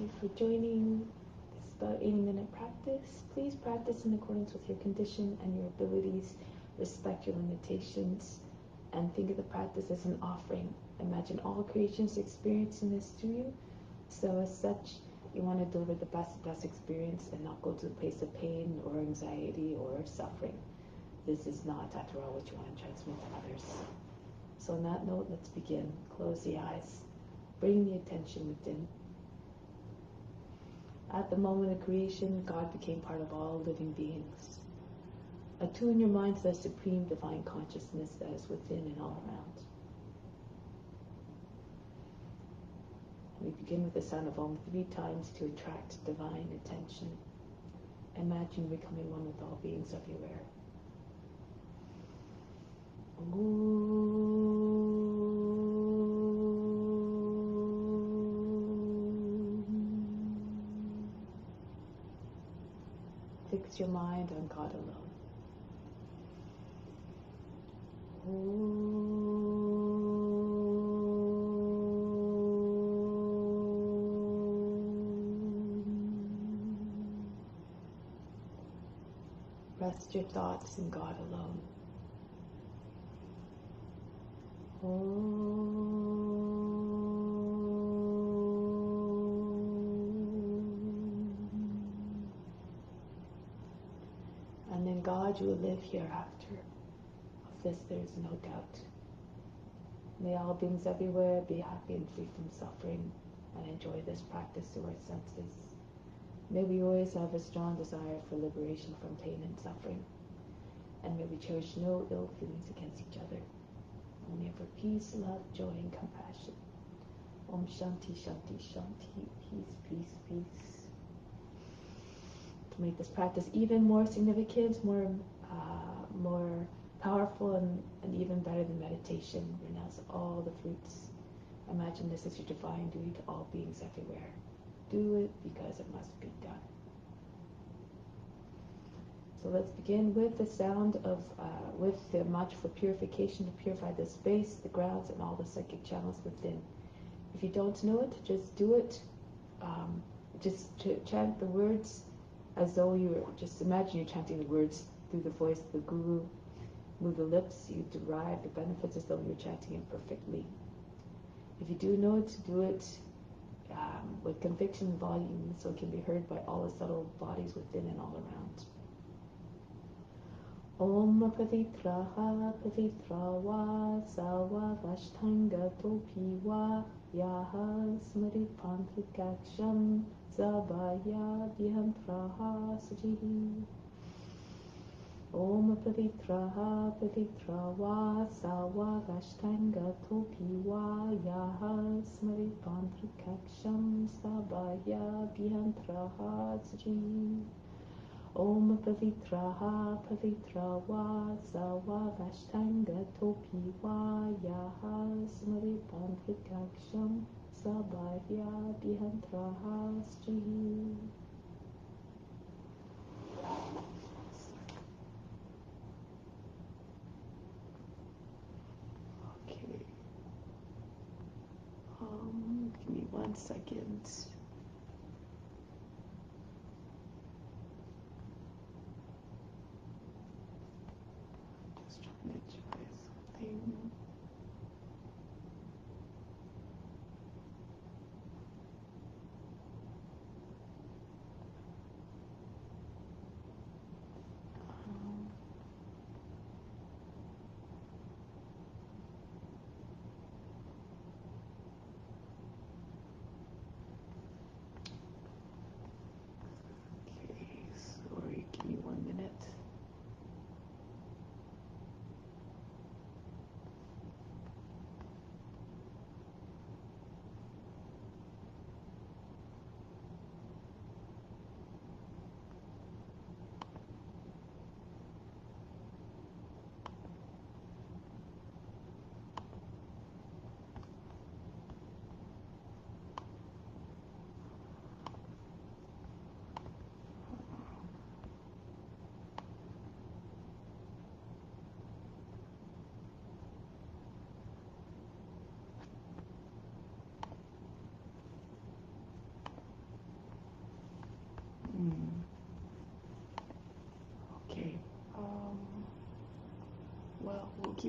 you for joining this about 80-minute practice. Please practice in accordance with your condition and your abilities. Respect your limitations and think of the practice as an offering. Imagine all creations experiencing this through you. So as such, you want to deliver the best experience and not go to the place of pain or anxiety or suffering. This is not, after all, what you want to transmit to others. So on that note, let's begin. Close the eyes. Bring the attention within. At the moment of creation, God became part of all living beings. Attune your mind to the supreme divine consciousness that is within and all around. We begin with the sound of Om 3 times to attract divine attention. Imagine becoming one with all beings everywhere. Fix your mind on God alone. Rest your thoughts in God alone. And in God you will live hereafter. Of this there is no doubt. May all beings everywhere be happy and free from suffering and enjoy this practice through our senses. May we always have a strong desire for liberation from pain and suffering. And may we cherish no ill feelings against each other. Only ever peace, love, joy, and compassion. Om Shanti, Shanti, Shanti. Peace, peace, peace. To make this practice even more significant, more powerful, and even better than meditation, renounce all the fruits. Imagine this as your divine duty to all beings everywhere. Do it because it must be done. So let's begin with the sound of, with the mantra for purification to purify the space, the grounds, and all the psychic channels within. If you don't know it, just do it. Just chant the words as though just imagine you're chanting the words through the voice of the Guru. Move the lips, you derive the benefits as though you're chanting it perfectly. If you do know it, do it with conviction and volume so it can be heard by all the subtle bodies within and all around. Om Pavitraha Pavitrava Sawa Vashtanga Topiwa Yaha Smaritpantrikaksham Zabaya Vihantraha Sajihi. Om Pavitraha Pavitrava Sawa Vashtanga Topiwa Yaha Smaritpantrikaksham Zabaya Vihantraha Sajihi. Om Pavitraha Pavitrava Sawa Vashtanga Topiwa Yaha Smaritpantrikaksham Sabhaya Vihantraha Srihi. Okay. Give me 1 second.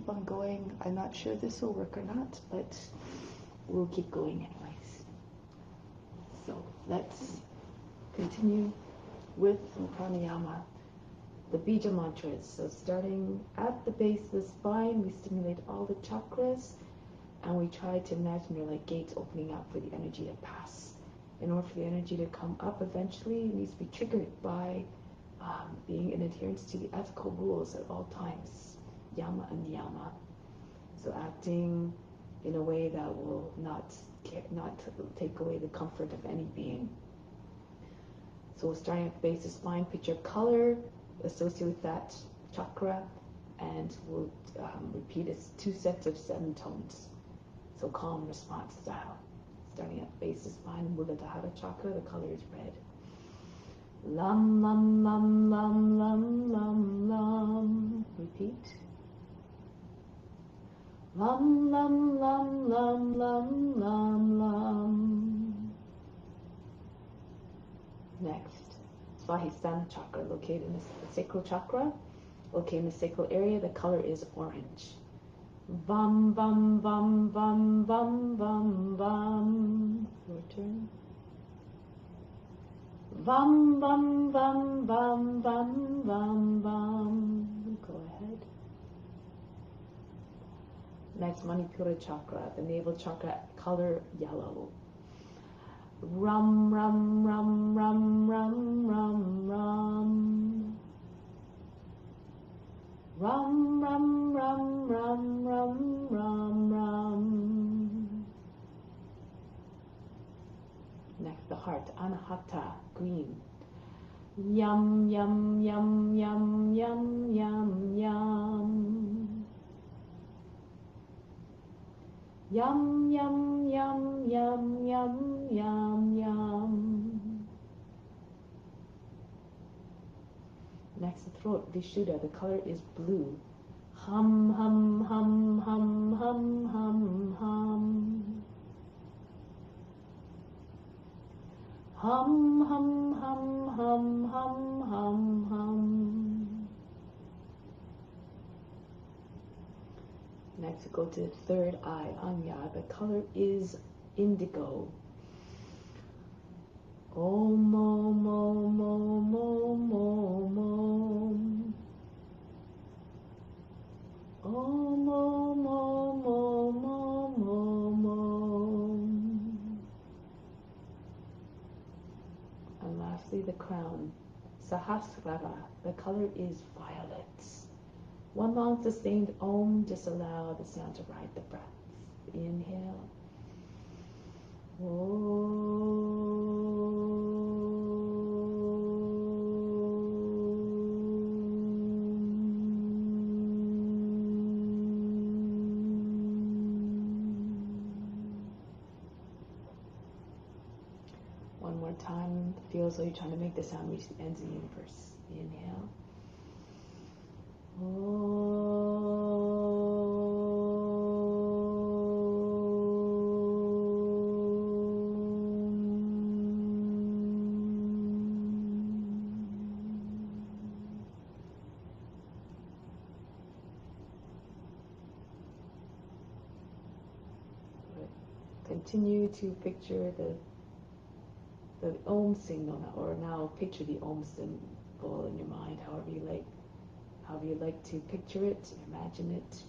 keep on going. I'm not sure this will work or not, but we'll keep going anyways. So let's continue with some pranayama. The bija mantras. So starting at the base of the spine, we stimulate all the chakras, and we try to imagine they're like gates opening up for the energy to pass. In order for the energy to come up eventually, it needs to be triggered by being in adherence to the ethical rules at all times, yama and niyama. So acting in a way that will not take away the comfort of any being. So starting at the base of the spine, picture color associated with that chakra, and we'll repeat it 2 sets of 7 tones. So calm response style. Starting at the base of the spine, Muladhara chakra, the color is red. Lam lam lam lam lam lam lam. Repeat. Lam lam lam lam lam lam lam. Next, Svadhisthana chakra, located in the sacral chakra, located in the sacral area. The color is orange. Vam vam vam vam vam vam vam. Your turn. Vam vam vam vam vam vam vam. Go ahead. Next, Manipura chakra, the navel chakra, color yellow. Ram ram ram ram ram ram ram. Ram ram ram ram ram ram ram. Next, the heart, Anahata, green. Yum yum yum yum yum yum yum. Yum yum yum yum yum yum yum. Next, the throat, Vishuddha, the color is blue. Hum hum hum hum hum hum hum. Hum hum hum hum hum hum hum. Next, we go to the third eye, Anya. The color is indigo. Om om om om om om om. Om om om om om om om. And lastly, the crown, Sahasrara. The color is violet. One long sustained om, just allow the sound to ride the breath. Inhale. One more time. Feel as though you're trying to make the sound reach the ends of the universe. Inhale. Continue to picture the Om signal, or now picture the Om symbol in your mind, however you like to picture it, imagine it,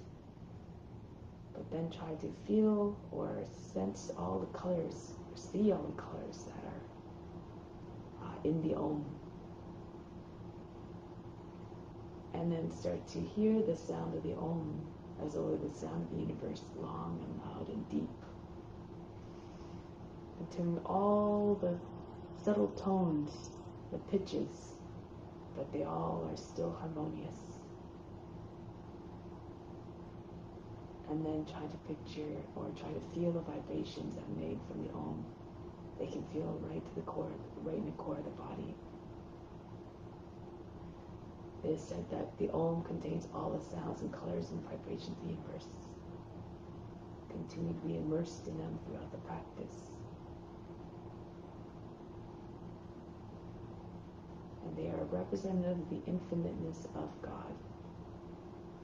but then try to feel or sense all the colors, or see all the colors that are in the Om. And then start to hear the sound of the Om as though the sound of the universe, long and loud and deep. Until all the subtle tones, the pitches, but they all are still harmonious. And then try to picture or try to feel the vibrations that made from the Om. They can feel right to the core, right in the core of the body. It is said that the Om contains all the sounds and colors and vibrations of the universe. Continue to be immersed in them throughout the practice. And they are representative of the infiniteness of God.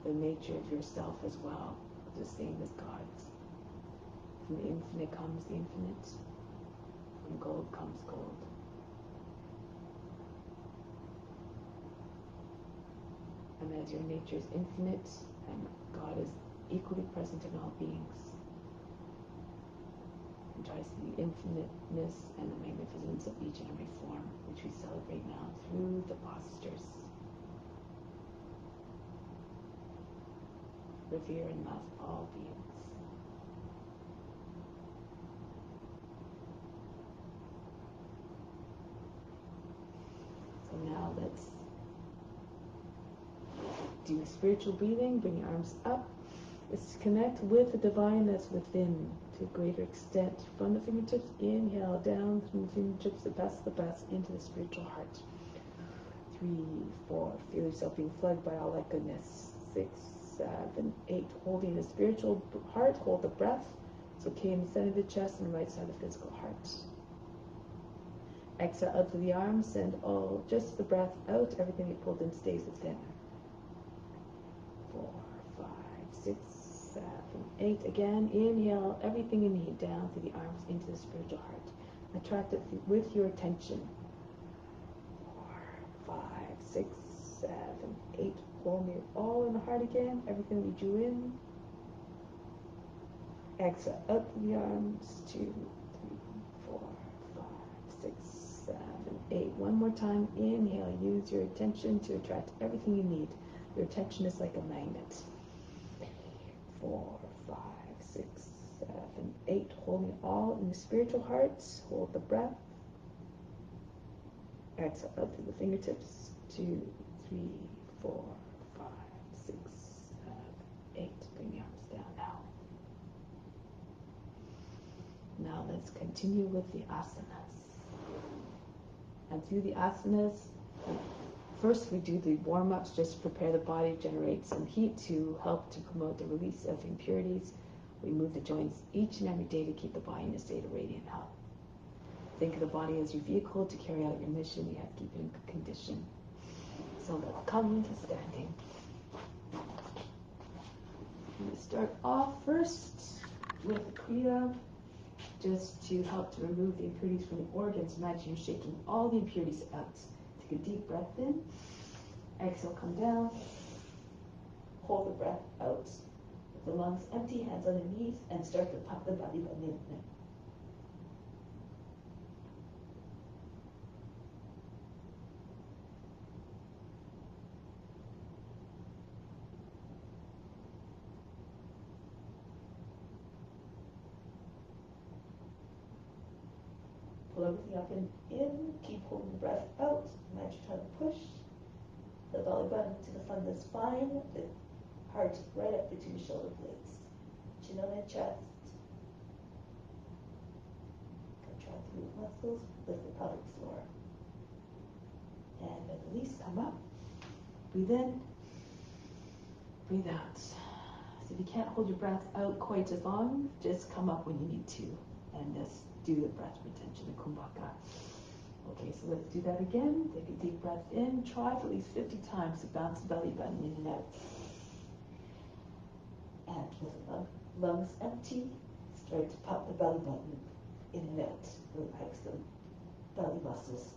the nature of yourself as well, the same as God's. From the infinite comes the infinite. From gold comes gold. And as your nature is infinite and God is equally present in all beings, and try to see the infiniteness and the magnificence of each and every form, which we celebrate now through the postures. Revere and love all beings. So now let's do spiritual breathing. Bring your arms up. Let's connect with the divine that's within to a greater extent. From the fingertips, inhale down from the fingertips, the best into the spiritual heart. 3, 4, feel yourself being flooded by all that goodness. 6, 7, 8, holding the spiritual heart, hold the breath. It's okay in the center of the chest and the right side of the physical heart. Exhale out to the arms, send all, just the breath out, everything you pulled in stays within. 4, 5, 6, 7, 8. Again, inhale everything you need down through the arms into the spiritual heart. Attract it with your attention. 4, 5, 6, 7, 8. Hold it all in the heart again. Everything we drew in. Exhale up the arms. 2, 3, 4, 5, 6, 7, 8. One more time. Inhale. Use your attention to attract everything you need. Your attention is like a magnet. 4, 5, 6, 7, 8. Holding it all in the spiritual heart. Hold the breath. Exhale up through the fingertips. 2, 3, 4, 5, 6, 7, 8. Bring the arms down now. Now let's continue with the asanas. And through the asanas, first we do the warm-ups just to prepare the body, generate some heat to help to promote the release of impurities. We move the joints each and every day to keep the body in a state of radiant health. Think of the body as your vehicle to carry out your mission. You have to keep it in good condition. So let's come to standing. We start off first with the Kriya, just to help to remove the impurities from the organs. Imagine you're shaking all the impurities out. Take a deep breath in. Exhale, come down. Hold the breath out. With the lungs empty, hands on the knees, and start to pump the belly button in. Pull everything up and in. Keep holding the breath out. Imagine you're trying to push the belly button to the front of the spine, the heart right up between the shoulder blades. Chin on the chest. Contract the root muscles, lift the pelvic floor. And at the release, come up. Breathe in. Breathe out. So if you can't hold your breath out quite as long, just come up when you need to. And just do the breath retention, the kumbhaka. Okay, so let's do that again. Take a deep breath in. Try for at least 50 times to bounce the belly button in and out. And with the lungs empty, start to pump the belly button in and out. Relax the belly muscles.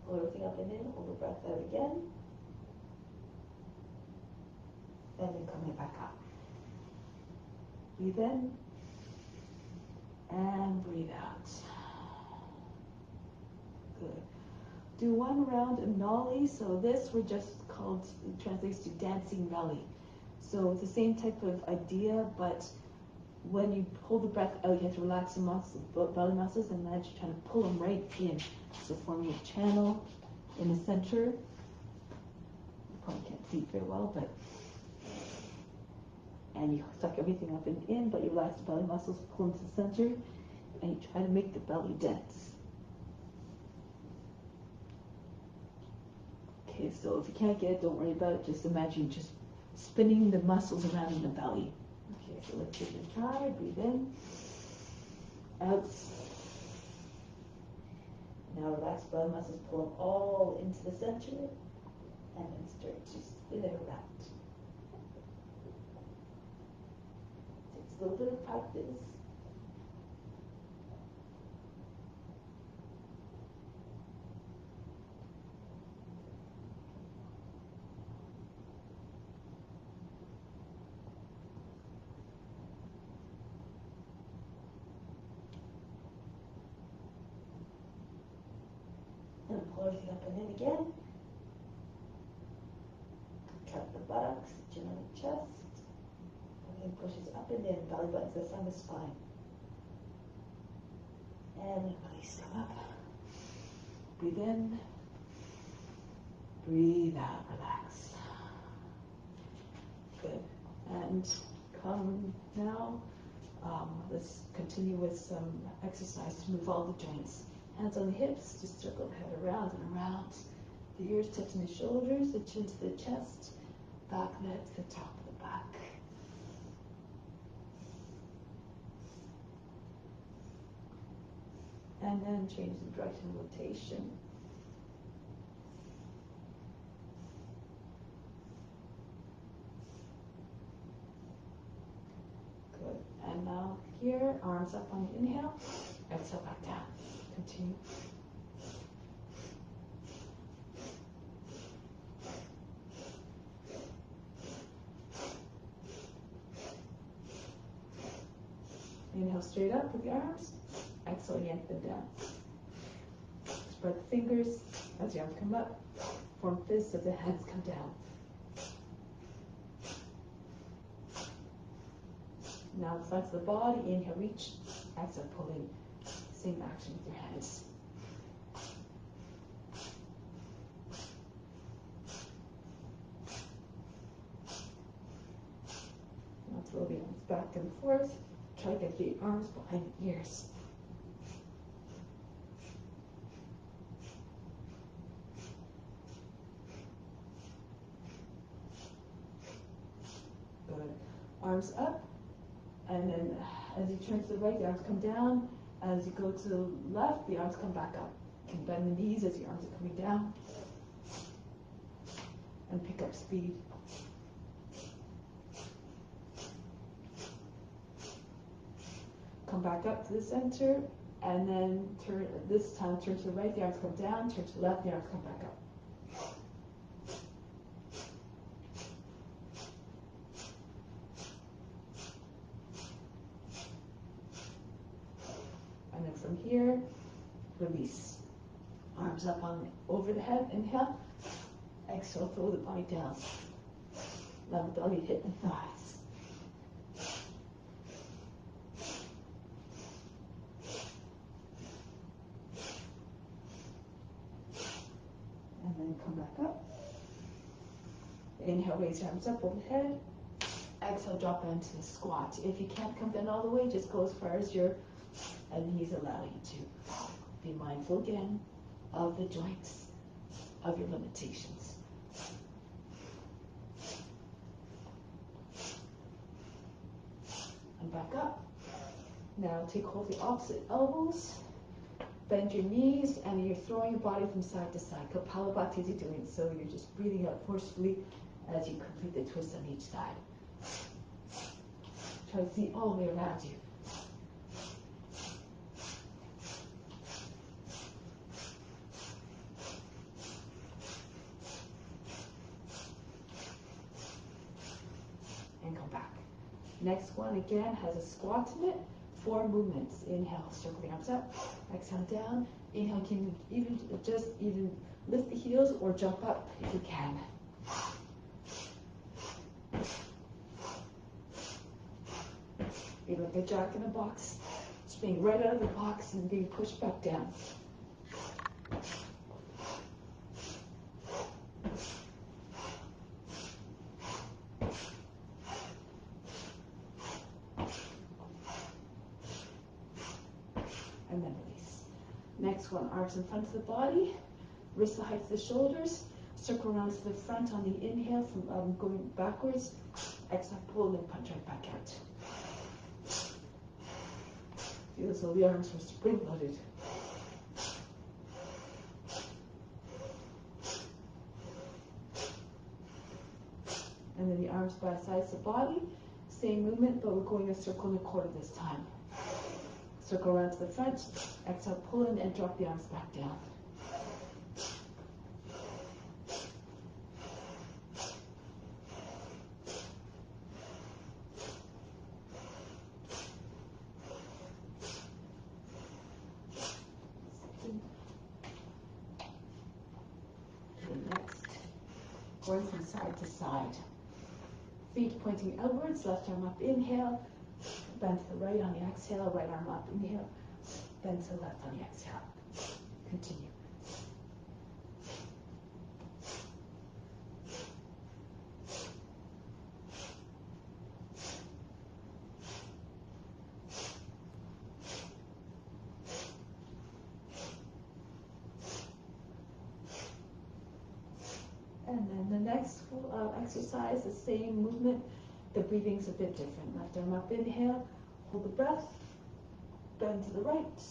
Pull everything up and in, hold the breath out again. And then come right back up. Breathe in. And breathe out. Good. Do one round of nollie. So this we're just called, translates to dancing belly. So it's the same type of idea, but when you pull the breath out, you have to relax the muscles, belly muscles, and then you're trying to pull them right in. So forming a channel in the center. You probably can't see it very well, but and you suck everything up and in, but you relax the belly muscles, pull into the center, and you try to make the belly dance. Okay, Okay, so if you can't get it, don't worry about it. Just imagine just spinning the muscles around in the belly. Okay, so let's give it a try. Breathe in, out. Now relax belly muscles, pull them all into the center, and then start to spin it around. Takes a little bit of practice. And pull it up and in again. Cut the buttocks, chin on the chest. And then pushes up and in, belly button's the front of the spine. And release, come up. Breathe in. Breathe out, relax. Good. And come now. Let's continue with some exercise to move all the joints. Hands on the hips, just circle the head around and around. The ears touching the shoulders, the chin to the chest, back neck to the top of the back. And then change the direction of rotation. Good. And now here, arms up on the inhale, exhale back down. Continue. Inhale straight up with the arms. Exhale, yank them down. Spread the fingers as the arms come up. Form fists as the hands come down. Now the front of the body, inhale, reach. Exhale, pull in. Same action with your hands. Now throw the arms back and forth. Try to get the arms behind the ears. Good. Arms up. And then as you turn to the right, the arms come down. As you go to the left, the arms come back up. You can bend the knees as the arms are coming down. And pick up speed. Come back up to the center, and then turn. This time, turn to the right, the arms come down. Turn to the left, the arms come back up. And then from here, release. Arms up on over the head. Inhale. Exhale. Throw the body down. Let the belly hit the thighs. And then come back up. Inhale, raise your arms up overhead. Exhale, drop into the squat. If you can't come down all the way, just go as far as your knees allow you to. Be mindful again of the joints, of your limitations. And back up. Now take hold of the opposite elbows. Bend your knees, and you're throwing your body from side to side. Kapalabhati as you're doing, so you're just breathing out forcefully as you complete the twist on each side. Try to see all the way around you. And come back. Next one again has a squat in it. 4 movements. Inhale, circle the arms up. Exhale down. Inhale, can you even lift the heels or jump up if you can. Be like a jack in a box, spinning right out of the box and being pushed back down. And then release. Next one, arms in front of the body, wrists the height of the shoulders. Circle around to the front on the inhale from going backwards. Exhale, pull and punch right back out. Feel as though the arms were spring-loaded. And then the arms by sides of the body. Same movement, but we're going a circle and a quarter this time. Circle around to the front. Exhale, pull in and drop the arms back down. Going from side to side. Feet pointing outwards, left arm up, inhale. Bend to the right on the exhale, right arm up, inhale. Bend to the left on the exhale. Continue. And then the next exercise, the same movement, the breathing's a bit different. Left arm up, inhale, hold the breath, bend to the right,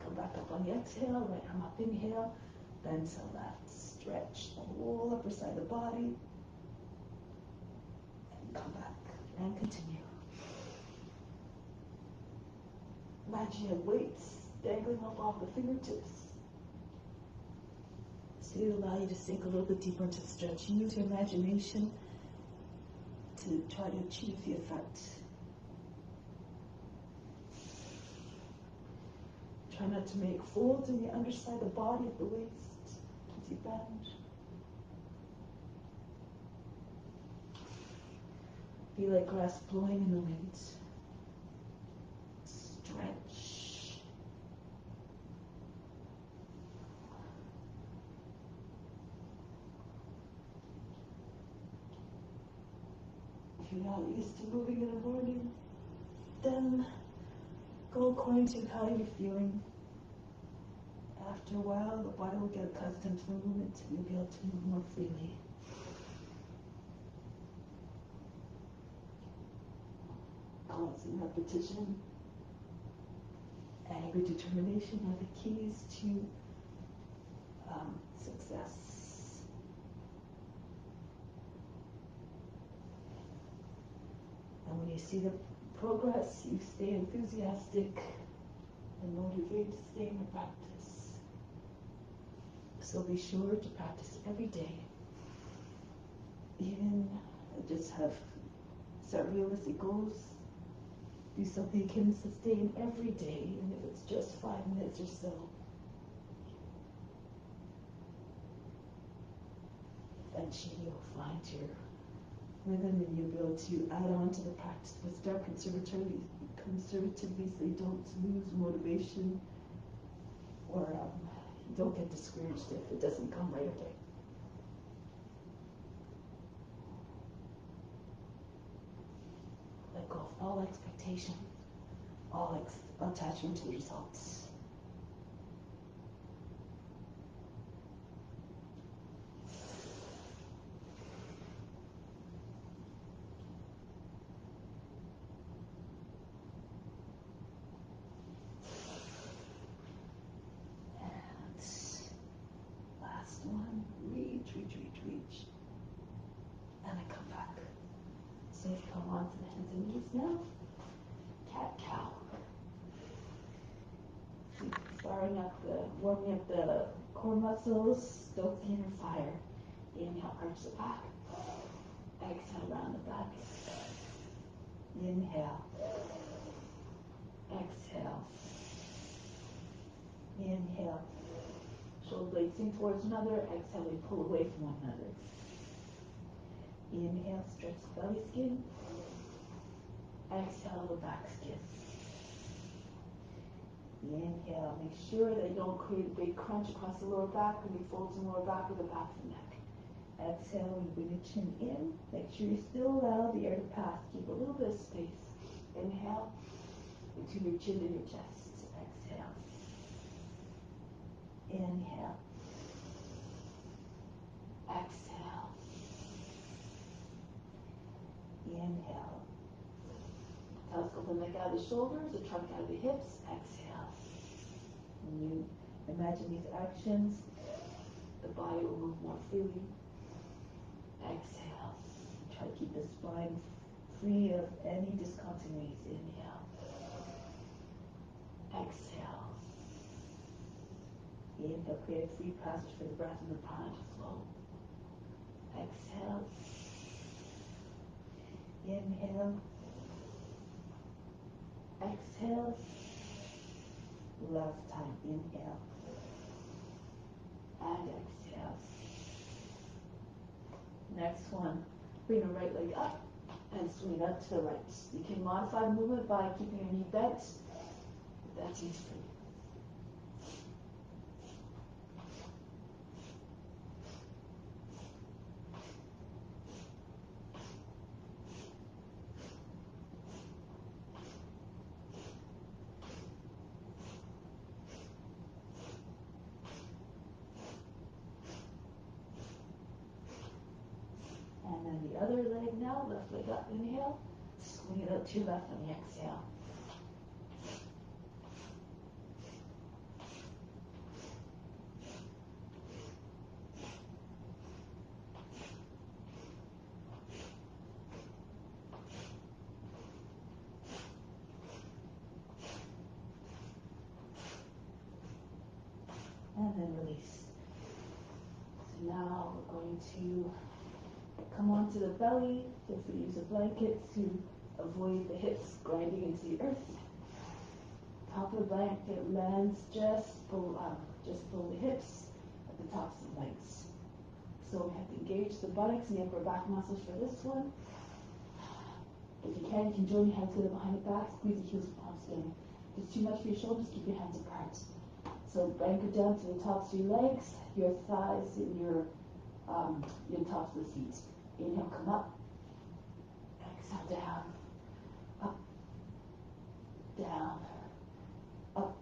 come back up on the exhale, right arm up, inhale, bend to the left, stretch the whole upper side of the body, and come back, and continue. Imagine you have weights dangling up off the fingertips. To allow you to sink a little bit deeper into the stretch. Use your imagination to try to achieve the effect. Try not to make folds in the underside of the body of the waist as you bend. Be like grass blowing in the wind. Stretch. If you're not used to moving in the morning, then go according to how you're feeling. After a while, the body will get accustomed to the movement and you'll be able to move more freely. Constant repetition and good determination are the keys to success. And when you see the progress, you stay enthusiastic and motivated to stay in the practice. So be sure to practice every day. Even just set realistic goals. Do something you can sustain every day, and if it's just 5 minutes or so. Eventually you'll find your rhythm and you'll be able to add on to the practice, but start conservatively so you don't lose motivation or you don't get discouraged if it doesn't come right away. Let go of all expectation, all attachment to the results. Reach. And I come back. So you come on to the hands and knees now. Cat-cow. Warming up the core muscles, stoke the inner fire. Inhale, arch the back. Exhale, round the back. Inhale. Exhale. Inhale. Shoulder blades in towards another. Exhale, we pull away from one another. Inhale, stretch the belly skin. Exhale, the back skin. Inhale, make sure that you don't create a big crunch across the lower back when you fold the lower back or the back of the neck. Exhale, you bring the chin in. Make sure you still allow the air to pass. Keep a little bit of space. Inhale, between your chin and your chest. Exhale. Inhale. Exhale. Inhale. Telescope the neck out of the shoulders, the trunk out of the hips. Exhale. When you imagine these actions, the body will move more freely. Exhale. Try to keep the spine free of any discontinuities. Inhale. Exhale. Inhale, create a free passage for the breath and the prana to flow. Exhale. Inhale. Exhale. Last time. Inhale. And exhale. Next one. Bring the right leg up and swing it up to the right. You can modify the movement by keeping your knee bent. That's easy for you. And then the other leg now, left leg up, inhale. Swing it out to your left on the exhale. And then release. So now we're going to come onto the belly. Feel free to use a blanket to avoid the hips grinding into the earth. Top of the blanket lands just below the hips at the tops of the legs. So we have to engage the buttocks and the upper back muscles for this one. If you can join your hands together behind the back, squeeze the heels and palms together. If it's too much for your shoulders, keep your hands apart. So anchor down to the tops of your legs, your thighs, and your tops of the feet. Inhale, come up. Exhale, down. Up. Down. Up.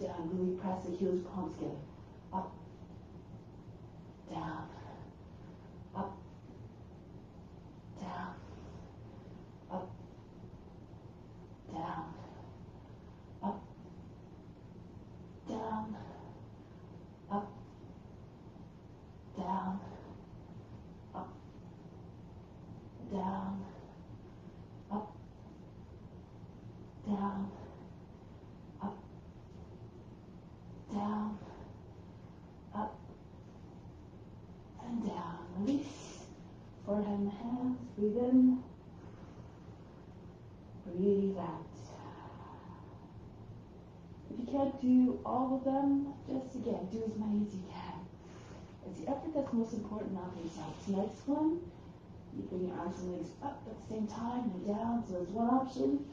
Down. Really press the heels, palms together. Up. Down. Up. Down. Up. Down. Up. Down. Up. Down. Up. Down. Up. Down. Up. Down. Up. And down. Release. Forehead and hands. Breathe in. Breathe out. If you can't do all of them, just again, do as many as you can. It's the effort that's most important, not the results. Next one, you bring your arms and legs up at the same time and down. So there's one option.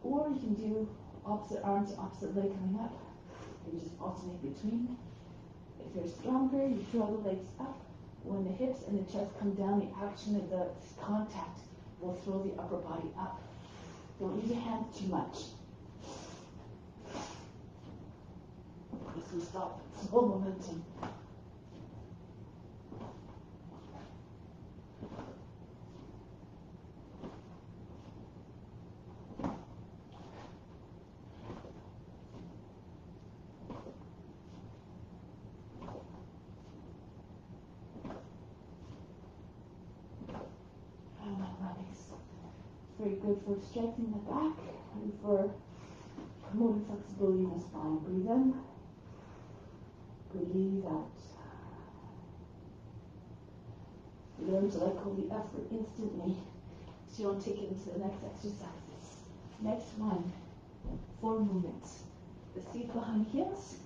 Or you can do opposite arms, opposite leg coming up. And just alternate between. If you're stronger, you throw the legs up. When the hips and the chest come down, the action of the contact will throw the upper body up. Don't use your hands too much. This will stop slow momentum. Very good for strengthening the back and for promoting flexibility in the spine. Breathe in. Breathe out. Learn to let go of the effort instantly so you don't take it into the next exercises. Next one, 4 movements. The feet behind heels.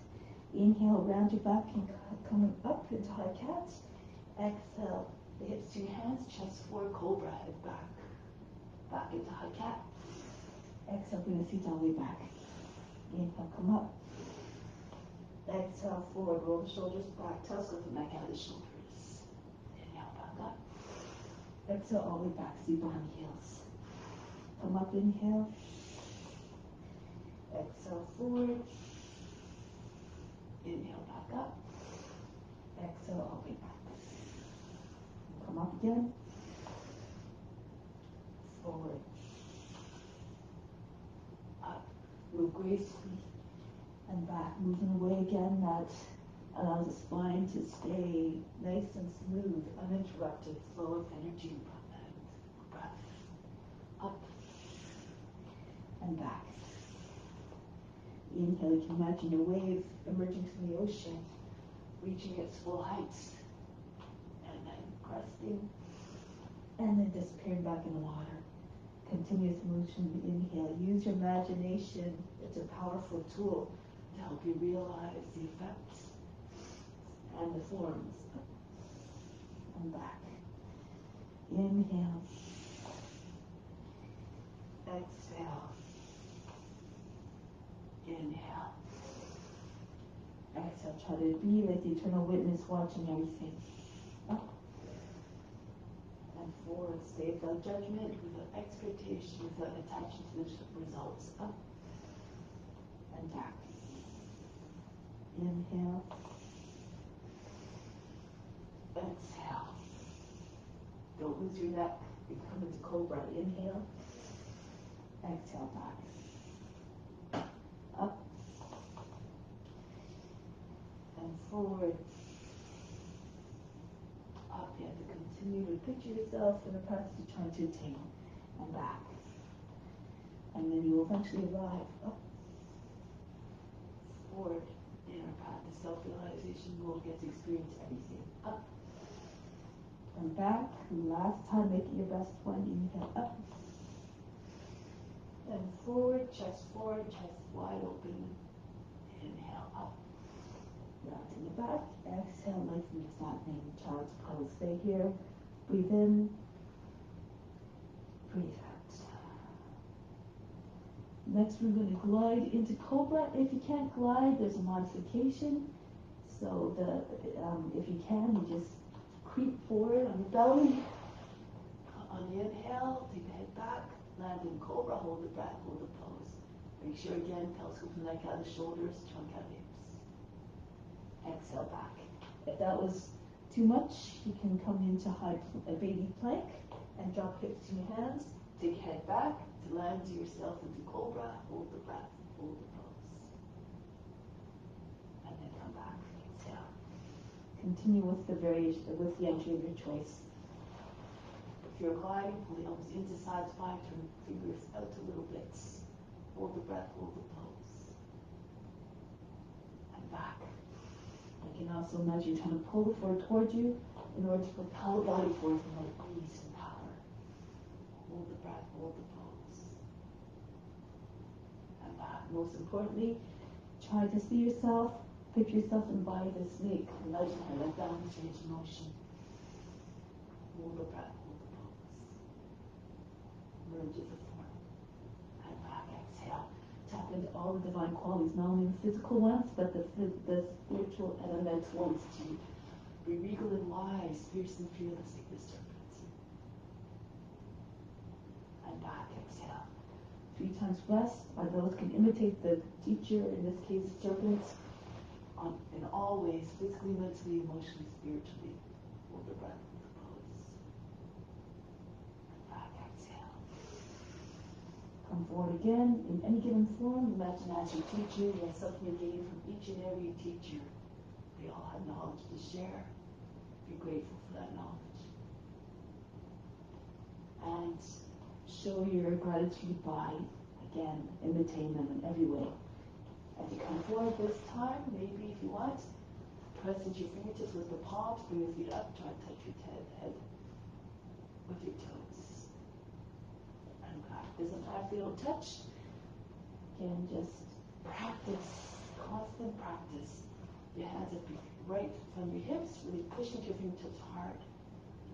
Inhale, round your back and coming up into high cat. Exhale, the hips to your hands, chest forward, cobra, head back. Back into high cat. Exhale, bring the feet all the way back. Inhale, come up. Exhale, forward, roll the shoulders back, telescope the neck out of the shoulders. Inhale, back up. Exhale, all the way back, seat behind the heels. Come up, inhale. Exhale, forward. Inhale, back up. Exhale, all the way back. Come up again. Forward. Up. Move gracefully. And back. Moving away again. That allows the spine to stay nice and smooth, uninterrupted flow of energy and breath. Up and back. Inhale, you can imagine a wave emerging from the ocean, reaching its full heights, and then cresting, and then disappearing back in the water. Continuous motion, inhale. Use your imagination. It's a powerful tool to help you realize the effects and the forms. And back. Inhale. Exhale. Inhale. Exhale. Try to be like the eternal witness watching everything. Up and forward. Stay without judgment, without expectation, without attachment to the results. Up and back. Inhale. Exhale. Don't lose your neck. You come into cobra. Inhale. Exhale back. Up. And forward. Up. You have to continue to picture yourself in a practice you're trying to attain. And back. And then you will eventually arrive up. Forward. In our practice, self-realization will get to experience everything. Up. And back. Last time, making your best one. Inhale up. And forward, chest wide open. Inhale up. Round in the back. Exhale, nice and flattening. Child's pose. Stay here. Breathe in. Breathe out. Next, we're going to glide into cobra. If you can't glide, there's a modification. So if you can, you just creep forward on your belly. On the inhale, take the head back, land in cobra, hold the breath, hold the pose. Make sure again, telescope the neck out of the shoulders, trunk out of the hips. Exhale back. If that was too much, you can come into a baby plank and drop hips to your hands. Take head back to land yourself into cobra, hold the breath, hold the pose. And then come back, exhale. Continue with the variation, with the entry of your choice. If you're gliding, pull the elbows into side spine, turn the fingers out a little bit. Hold the breath, hold the pose. And back. You can also imagine you're trying to pull the floor towards you in order to propel the body forward with more ease and power. Hold the breath, hold the pose. And back. Most importantly, try to see yourself, picture yourself embody the snake. Imagine how that balance range of motion. Hold the breath, hold the pose. Merge as a form. And back, exhale. Tap into all the divine qualities, not only the physical ones, but the spiritual and the mental ones too. Be regal and wise, fierce and fearless like the serpent. And back, exhale. 3 times blessed are those who can imitate the teacher, in this case, serpents, in all ways, physically, mentally, emotionally, spiritually. Hold the breath, hold the pose. And back, exhale. Come forward again in any given form. Imagine as your teacher, you have something you gain from each and every teacher. They all have knowledge to share. Be grateful for that knowledge. And show your gratitude by, again, imitating them in every way. As you come forward this time, maybe if you want, press into your fingertips with the palms, bring your feet up, try to touch your head with your toes. And back. Doesn't matter if you don't touch. Again, just practice, constant practice. Your hands up right from your hips, really push into your fingertips hard.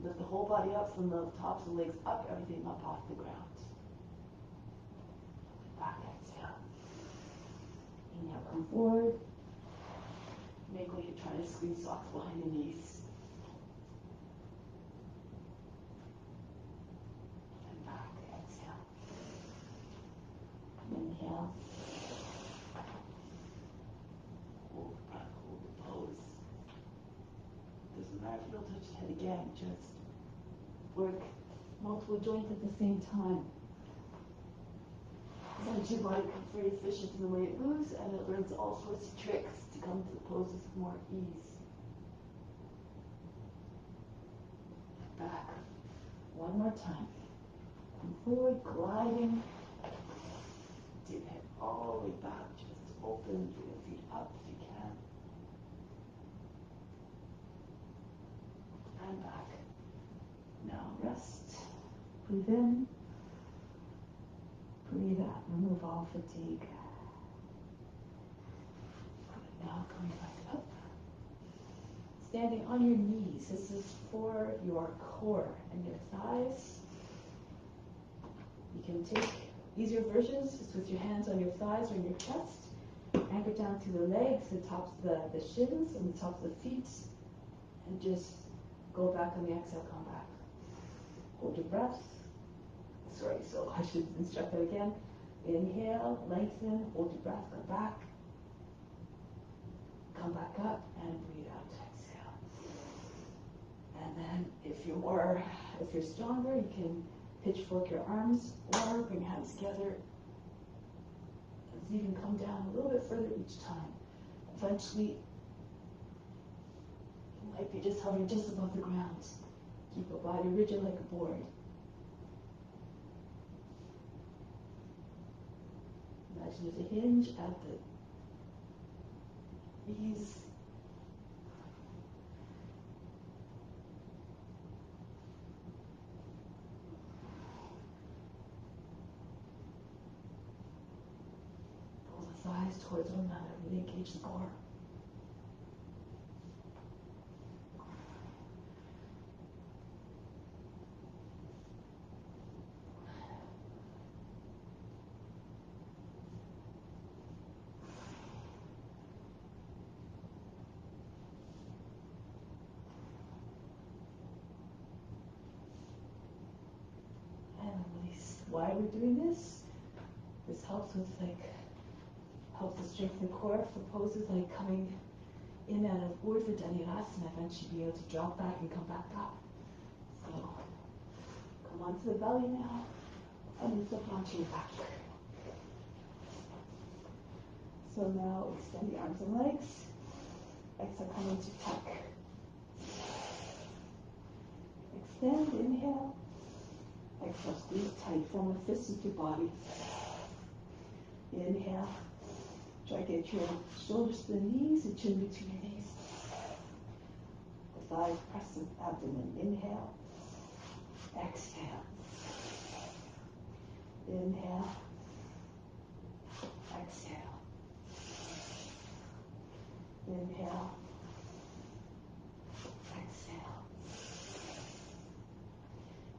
Lift the whole body up from the tops of the legs up, everything up off the ground. Back, exhale. Inhale, come forward. Make like you're trying to squeeze socks behind the knees. And back, exhale. Inhale. Hold the breath, hold the pose. Doesn't matter if you don't touch the head again, just work multiple joints at the same time. Sometimes your body becomes very efficient in the way it moves, and it learns all sorts of tricks to come to the poses with more ease. Back. One more time. Come forward, gliding. Dip head all the way back, just open, bring your feet up if you can. And back. Now rest. Breathe in. Breathe out. Remove all fatigue. Good. Now coming back up. Standing on your knees. This is for your core and your thighs. You can take easier versions just with your hands on your thighs or in your chest. Anchor down to the legs, the tops of the shins, and the tops of the feet. And just go back on the exhale, come back. Hold your breath. Sorry, so I should instruct that again. Inhale, lengthen, hold your breath, come back. Come back up and breathe out, exhale. And then if you're stronger, you can pitchfork your arms or bring hands together. You can come down a little bit further each time. Eventually, you might be just hovering just above the ground. Keep your body rigid like a board. Imagine there's a hinge at the knees. Pull the thighs towards one another. Really engage the core. Why we're doing this? This helps with helps to strengthen the core for poses like coming in out of Urdhva Dhanurasana, eventually be able to drop back and come back up. So come onto the belly now and then flip onto your back. So now extend the arms and legs. Exhale, come into tuck. Extend, inhale. Exhale, squeeze tight, form a fist with your body. Inhale. Try to get your shoulders to the knees, the chin between your knees. The thighs press the abdomen. Inhale. Exhale. Inhale. Exhale. Inhale. Exhale.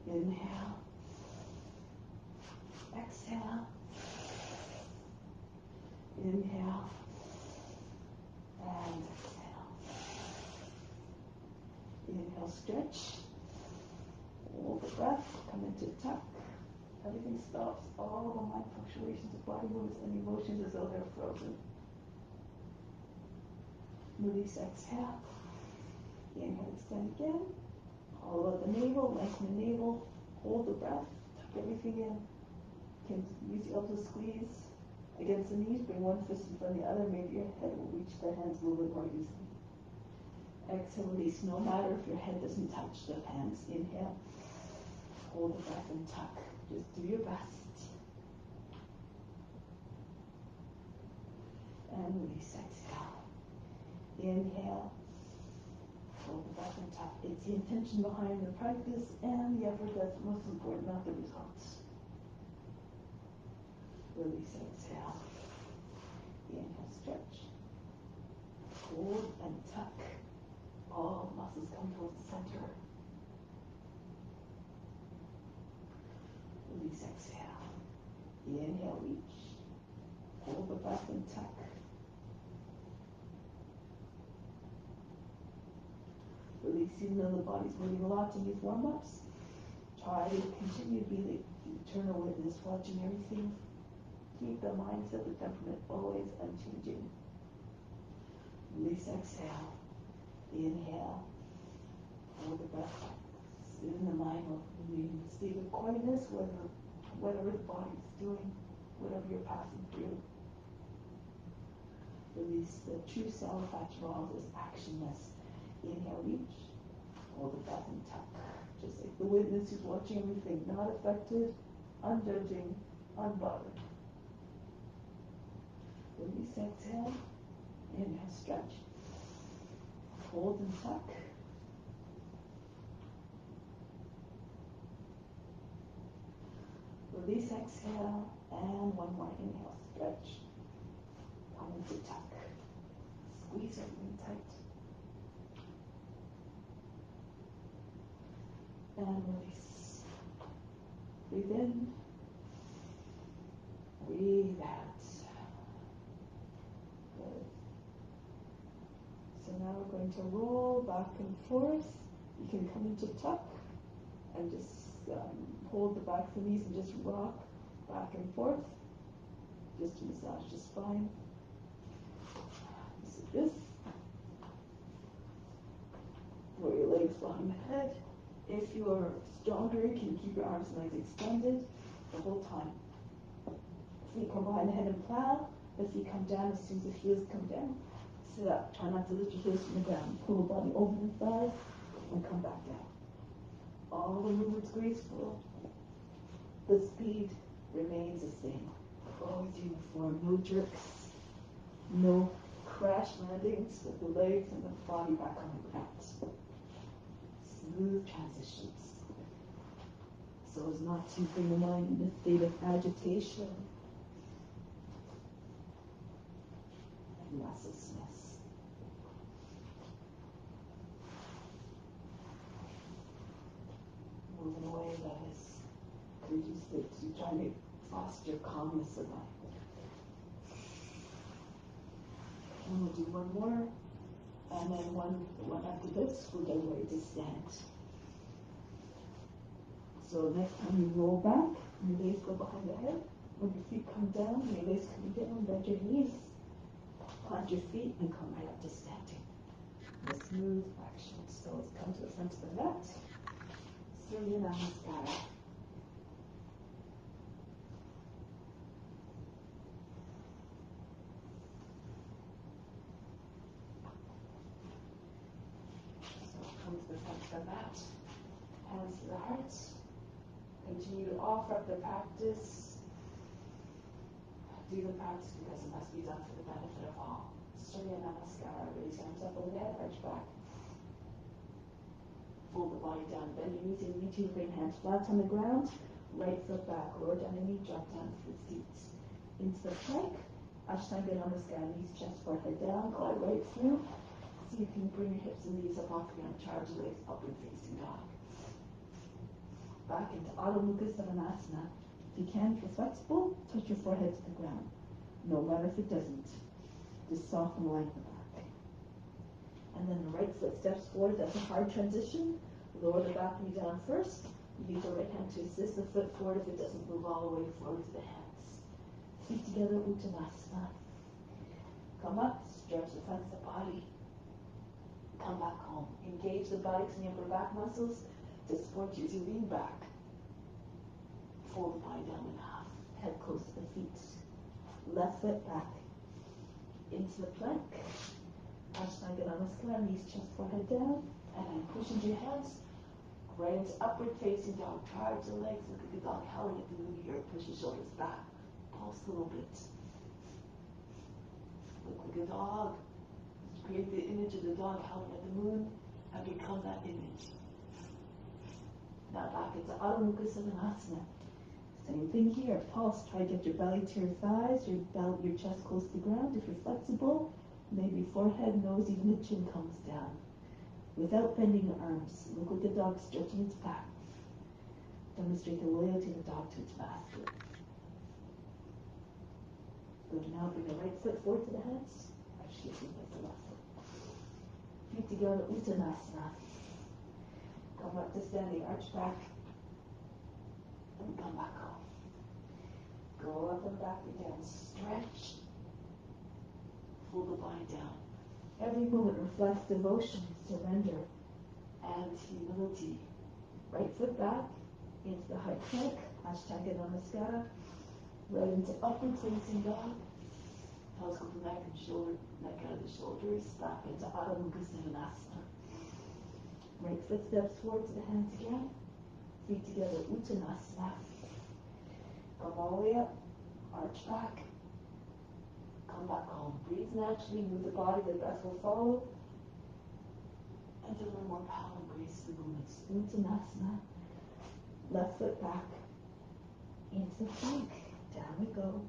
Inhale. Exhale. Inhale. And exhale. Inhale, stretch. Hold the breath. Come into tuck. Everything stops. All the mind fluctuations of body movements and emotions as though they're frozen. Release, exhale. Inhale, extend again. All about the navel, lengthen the navel. Hold the breath. Tuck everything in. You can use the elbows to squeeze against the knees. Bring one fist in front of the other. Maybe your head will reach the hands a little bit more easily. Exhale, release. No matter if your head doesn't touch the hands. Inhale. Hold the breath and tuck. Just do your best. And release. Exhale. Inhale. Hold the breath and tuck. It's the intention behind the practice and the effort that's most important, not the results. Release, exhale. Inhale, stretch. Hold and tuck. All muscles come towards the center. Release, exhale. Inhale, reach. Hold the breath and tuck. Release, even though the body's moving a lot in these warm-ups. Try to continue to be the eternal witness, watching everything. Keep the mindset, the temperament always unchanging. Release, exhale. Inhale. Hold the breath. in the mind of remaining in a state of quietness, whatever the body is doing, whatever you're passing through. Release the true self after all this actionless. Inhale, reach. Hold the breath and tuck. Just like the witness who's watching everything, not affected, unjudging, unbothered. Release, exhale. Inhale, stretch. Hold and tuck. Release, exhale, and one more inhale, stretch. Come into tuck. Squeeze everything tight. And release. Breathe in. Breathe out. Good. So now we're going to roll back and forth. You can come into tuck and just hold the back of the knees and just rock back and forth. Just to massage the spine. So this. Roll your legs behind the head. If you're stronger, you can keep your arms and legs extended the whole time. Feet come behind the head and plow. The feet come down as soon as the heels come down. Sit up. Try not to lift your heels from the ground. Pull the body over the thighs and come back down. All the movements graceful. The speed remains the same. Always uniform. No jerks. No crash landings with the legs and the body back on the ground. Smooth transitions. So as not to bring the mind in a state of agitation and restlessness. Move in a way that is conducive to trying to foster calmness of mind. And we'll do one more, and then one after this, we'll get ready to stand. So next time you roll back, your legs go behind the head. When your feet come down, your legs come down, bend your knees, plant your feet, and come right up to standing. The smooth action. So let's come to the front of the mat. Surya Namaskara. Come to the front of the mat, hands to the heart. Continue to offer up the practice. Do the practice because it must be done for the benefit of all. Surya Namaskara. Raise your arms up over the head, arch back. Fold the body down, bend your knees and reach your bring hands flat on the ground. Right foot back, lower down the knee, drop down to the feet. Into the plank. Ashtanga Namaskara, knees, chest, forehead down, glide right through. See if you can bring your hips and knees up off the ground, charge your legs upward facing dog. Back into Adho Mukha Savasana. If you can, if you're flexible, touch your forehead to the ground. No matter if it doesn't. Just soften the line of the back. And then the right foot steps forward. That's a hard transition. Lower the back knee down first. Use the right hand to assist the foot forward if it doesn't move all the way forward to the hands. Feet together, Uttanasana. Come up, stretch the front of the body. Come back home. Engage the buttocks and the upper back muscles to support you as you lean back. Fold the body down in half. Head close to the feet. Left foot back. Into the plank. Ashtanga Namaskara, knees, chest, forehead down. And then push into your hands. Right into upward facing dog. Charge the legs. Look at the dog howling at the moon here. Push your shoulders back. Pulse a little bit. Look like a dog. Create the image of the dog howling at the moon and become that image. Now back into Adho Mukha Savasana. Same thing here. Pulse. Try to get your belly to your thighs, your chest close to the ground. If you're flexible, maybe forehead, nose, even the chin comes down. Without bending your arms. Look like a dog stretching its back. Demonstrate the loyalty of the dog to its master. Good. Now bring the right foot forward to the hands. Excuse me, that's the left foot. Feet together, Uttanasana. Come up to standing, arch back. And come back home. Go up and back again. Stretch. Pull the body down. Every movement reflects devotion, surrender, and humility. Right foot back into the high plank, Ashtanga Namaskara, right into upward facing dog. Toes go from neck and shoulder, neck out of the shoulders, back into Adho Mukha Svanasana. Right foot steps forward to the hands again. Feet together, Uttanasana. Come all the way up, arch back. Come back home. Breathe naturally, move the body, the breath will follow. And to learn more power and grace the movements. Uttanasana. Left foot back. Into the plank. Down we go.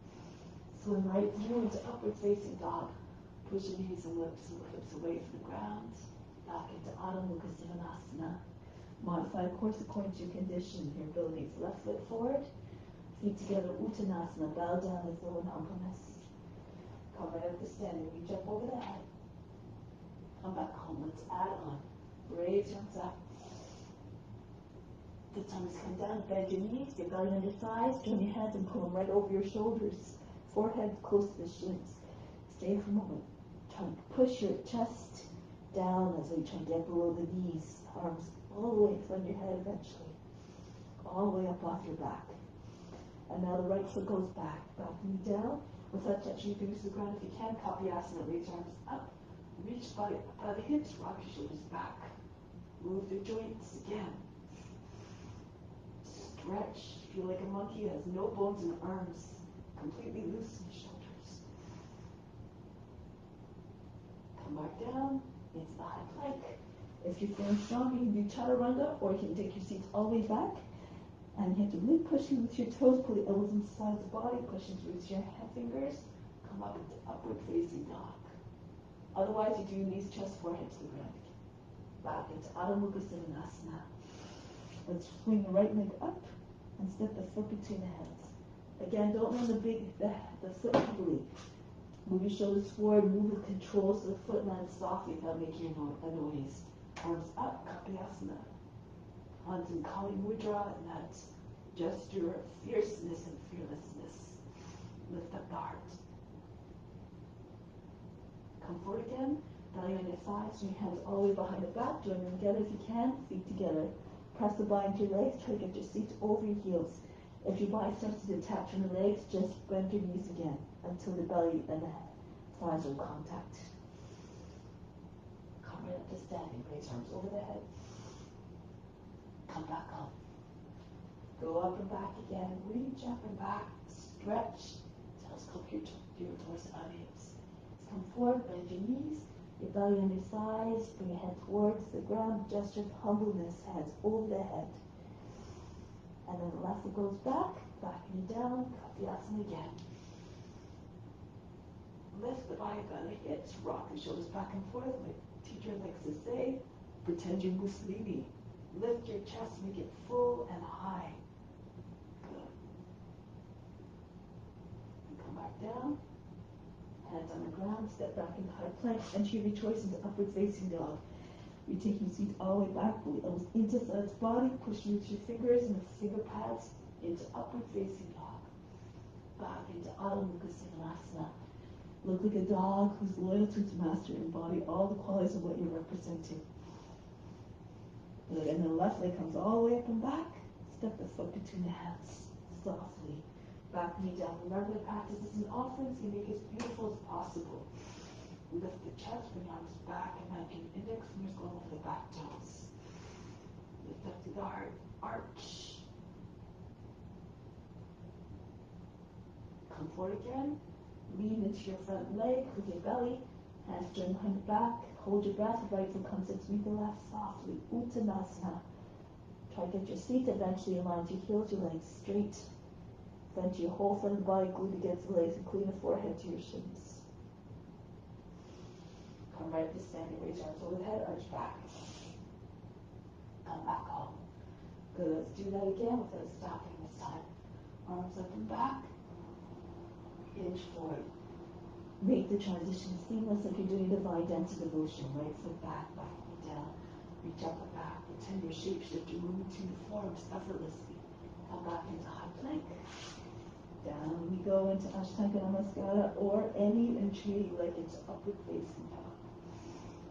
Swim right through into upward facing dog. Push your knees and lips away from the ground. Back into Adho Mukha Svanasana. Modify course according to your condition, your abilities. Left foot forward. Feet together, Uttanasana. Bow down as though in humbleness. Come right up to standing. Reach up over the head. Come back home. Let's add on. Raise your arms up. The tongues come down. Bend your knees. Your belly on your thighs. Join your hands and pull them right over your shoulders. Forehead close to the shins. Stay for a moment. Try to push your chest down as we try to get below the knees. Arms all the way in front of your head eventually. All the way up off your back. And now the right foot goes back. Back knee down. Without touching your fingers to the ground, if you can, Kapiyasana. Raise your arms up. Reach by the hips. Rock your shoulders back. Move the joints again. Stretch. Feel like a monkey that has no bones in the arms. Completely loose in the shoulders. Come back down into the high plank. If you're feeling strong, you can do chaturanga, or you can take your seats all the way back. And you have to really push in with your toes, pull the elbows into the sides of the body, push into with your fingers. Come up into upward facing dog. Otherwise, you do knees, chest, forehead to the ground. Back into Adho Mukha Svanasana. Let's swing the right leg up and step the foot between the hands. Again, don't run the foot heavily. Move your shoulders forward, move with control so the foot lands softly without making a noise. Arms up, Kapiyasana. Hands in Kali Mudra, and that gesture of fierceness and fearlessness. Lift up the heart. Come forward again, belly on your thighs, swing your hands all the way behind the back, join them together if you can, feet together. Press the body into your legs, try to get your seat over your heels. If your body starts to detach from the legs, just bend your knees again until the belly and the thighs are in contact. Come right up to standing, raise arms over the head. Come back up. Go up and back again. Reach up and back. Stretch. Telescope your towards the hips. Come forward, bend your knees. Your belly on your thighs. Bring your head towards the ground. Gesture of humbleness. Hands over the head. And then the left foot goes back. Back knee down. Kapiyasana again. Lift the body by the hips. Rock the shoulders back and forth. My teacher likes to say, pretend you're Mussolini. Lift your chest, make it full and high. Good. And come back down. Hands on the ground, step back into high plank, enter your choice into upward facing dog. You're taking your seat all the way back, pull the elbows into the sides of the body, push with your fingers and the finger pads into upward facing dog. Back into Adho Mukha Svanasana. Look like a dog who's loyal to its master, embody all the qualities of what you're representing. And then the left leg comes all the way up and back. Step the foot between the hands, softly. Back knee down. Remember, the practice is an offering, so you make it as beautiful as possible. Lift the chest, bring arms back, and have your index fingers going over the back toes. Lift up to the heart, arch. Come forward again. Lean into your front leg with your belly. Hands join behind the back. Hold your breath. Right foot comes in to meet the left softly. Uttanasana. Try to get your seat. Eventually align to your heels, your legs straight. Bend your whole front of the body, glued against the legs, including the forehead to your shins. Come right up to standing. Raise your arms over the head. Arch back. Come back home. Good. Let's do that again without stopping this time. Arms up and back. Inch forward. Make the transition seamless like you're doing divine dance of devotion. Right foot back, back knee down. Reach up and back. Pretend you're shapeshifting, moving between the forms effortlessly. Come back into high plank. Down we go into Ashtanga Namaskara or any entry you like into upward facing dog.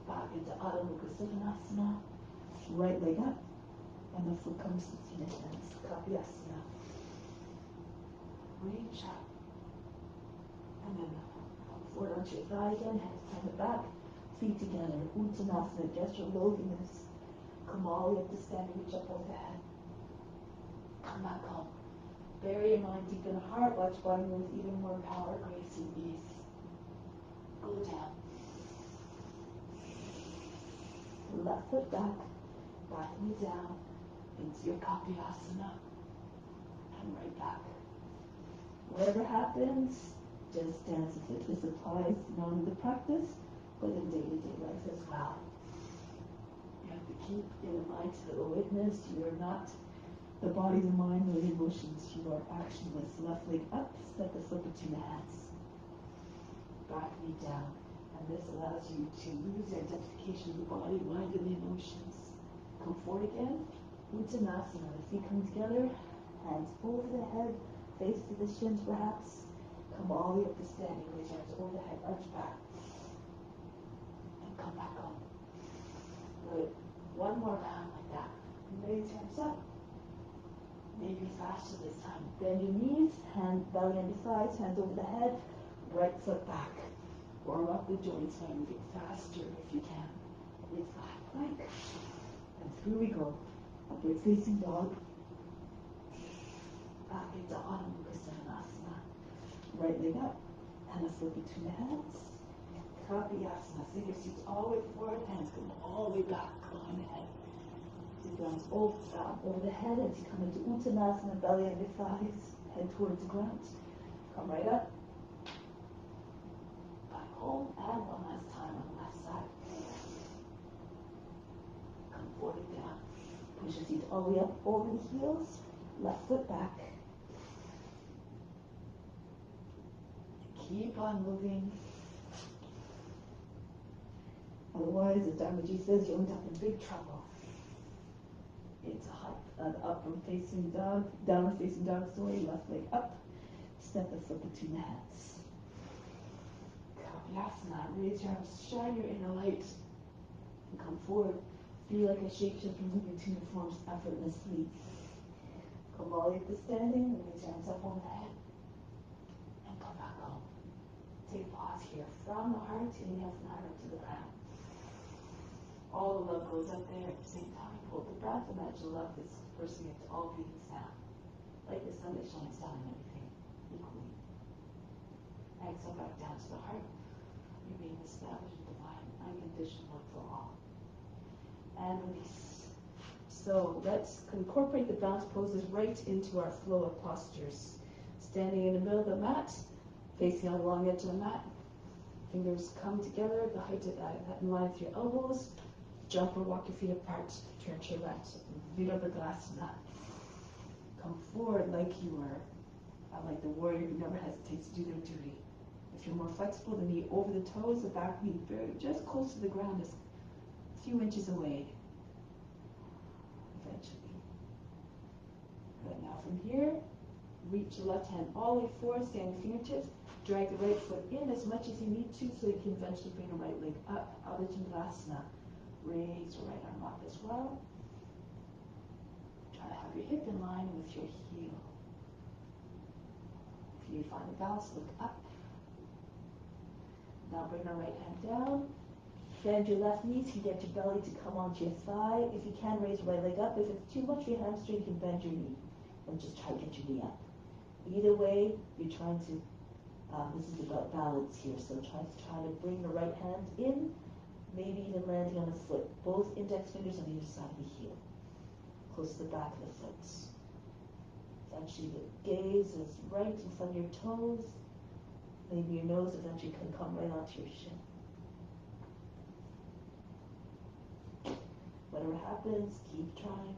Back into Adho Mukha Svanasana. Right leg up. And the foot comes between the hands. Kapyasana. Reach up. And then come forward onto your thigh again, hands behind the back, feet together. Uttanasana, just your loneliness. Come all the way up to standing, reach up over the head. Come back home. Bury your mind deep in the heart, watch body move with even more power, grace, and ease. Go down. Left foot back, back knee down, into your Kapyasana, and right back. Whatever happens, just dance with it. This applies not in the practice, but in day-to-day life as well. You have to keep in mind to the witness, you are not the body, the mind, or the emotions. You are actionless. Left leg up, step the foot between the hands. Back knee down. And this allows you to lose your identification of the body, mind, and the emotions. Come forward again. Uttanasana. The feet come together. Hands over the head. Face to the shins perhaps. Come all the way up to standing. Raise your arms over the head. Arch back. And come back on. Good. One more round like that. Raise your arms up. Maybe faster this time. Bend your knees. Hand belly on your thighs. Hands over the head. Right foot back. Warm up the joints by moving faster if you can. It's the high plank. And through we go. Upward facing dog. Back into Adho Mukha Svanasana. Right leg up. And a foot between the hands. Kapyasana. Send your seats all the way forward. Hands come all the way back behind the head. Take your arms over the head as you come into Uttanasana. Belly on your thighs. Head towards the ground. Come right up. Home, and one last time on the left side. Come forward and down. Push your feet all the way up over the heels. Left foot back. Keep on moving. Otherwise, as Dharmaji says, you'll end up in big trouble. It's an upward facing dog, downward facing dog, left leg up. Step the foot between the hands. Kapyasana, raise your arms, shine your inner light, and come forward. Feel like a shapeshifter moving between your forms effortlessly. Come all the way up to standing, raise your arms up over the head, and come back home. Take a pause here. From the heart, inhale from the heart to the ground. All the love goes up there at the same time. Hold the breath, imagine love is dispersing into all beings now. Like the sun that shines down on everything equally. Exhale back down to the heart. Remain established in divine, unconditional love for all. And release. So let's incorporate the bounce poses right into our flow of postures. Standing in the middle of the mat, facing on the long edge of the mat. Fingers come together, the height of that in line with your elbows. Jump or walk your feet apart. Turn to your left. Virabhadrasana. Come forward like you are, like the warrior who never hesitates to do their duty. If you're more flexible, the knee over the toes, the back knee very just close to the ground, just a few inches away. Eventually. Good. Now from here, reach the left hand all the way forward, stand your fingertips, drag the right foot in as much as you need to so you can eventually bring the right leg up. Adho Mukha. Raise your right arm up as well. Try to have your hip in line with your heel. If you find the balance, look up. Now bring the right hand down. Bend your left knee so you get your belly to come onto your thigh. If you can, raise your right leg up. If it's too much for your hamstring, you can bend your knee and just try to get your knee up. Either way, you're trying to, this is about balance here, so try to bring the right hand in, maybe even landing on the foot. Both index fingers on either side of the heel, close to the back of the foot. Eventually the gaze is right in front of your toes. Maybe your nose eventually can come right onto your shin. Whatever happens, keep trying.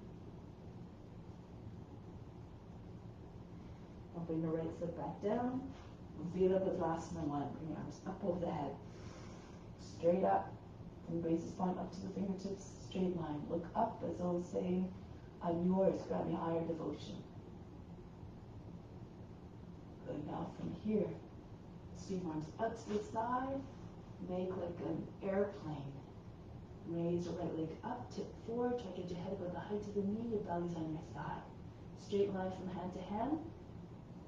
Now bring the right foot back down. Virabhadrasana 1. Bring your arms up over the head. Straight up. And raise the spine up to the fingertips. Straight line. Look up as though saying, I'm yours. Grant me higher devotion. Good. Now from here, swing arms up to the side. Make like an airplane. Raise your right leg up, tip forward, try to get your head above the height of the knee, your belly's on your thigh. Straight line from hand to hand,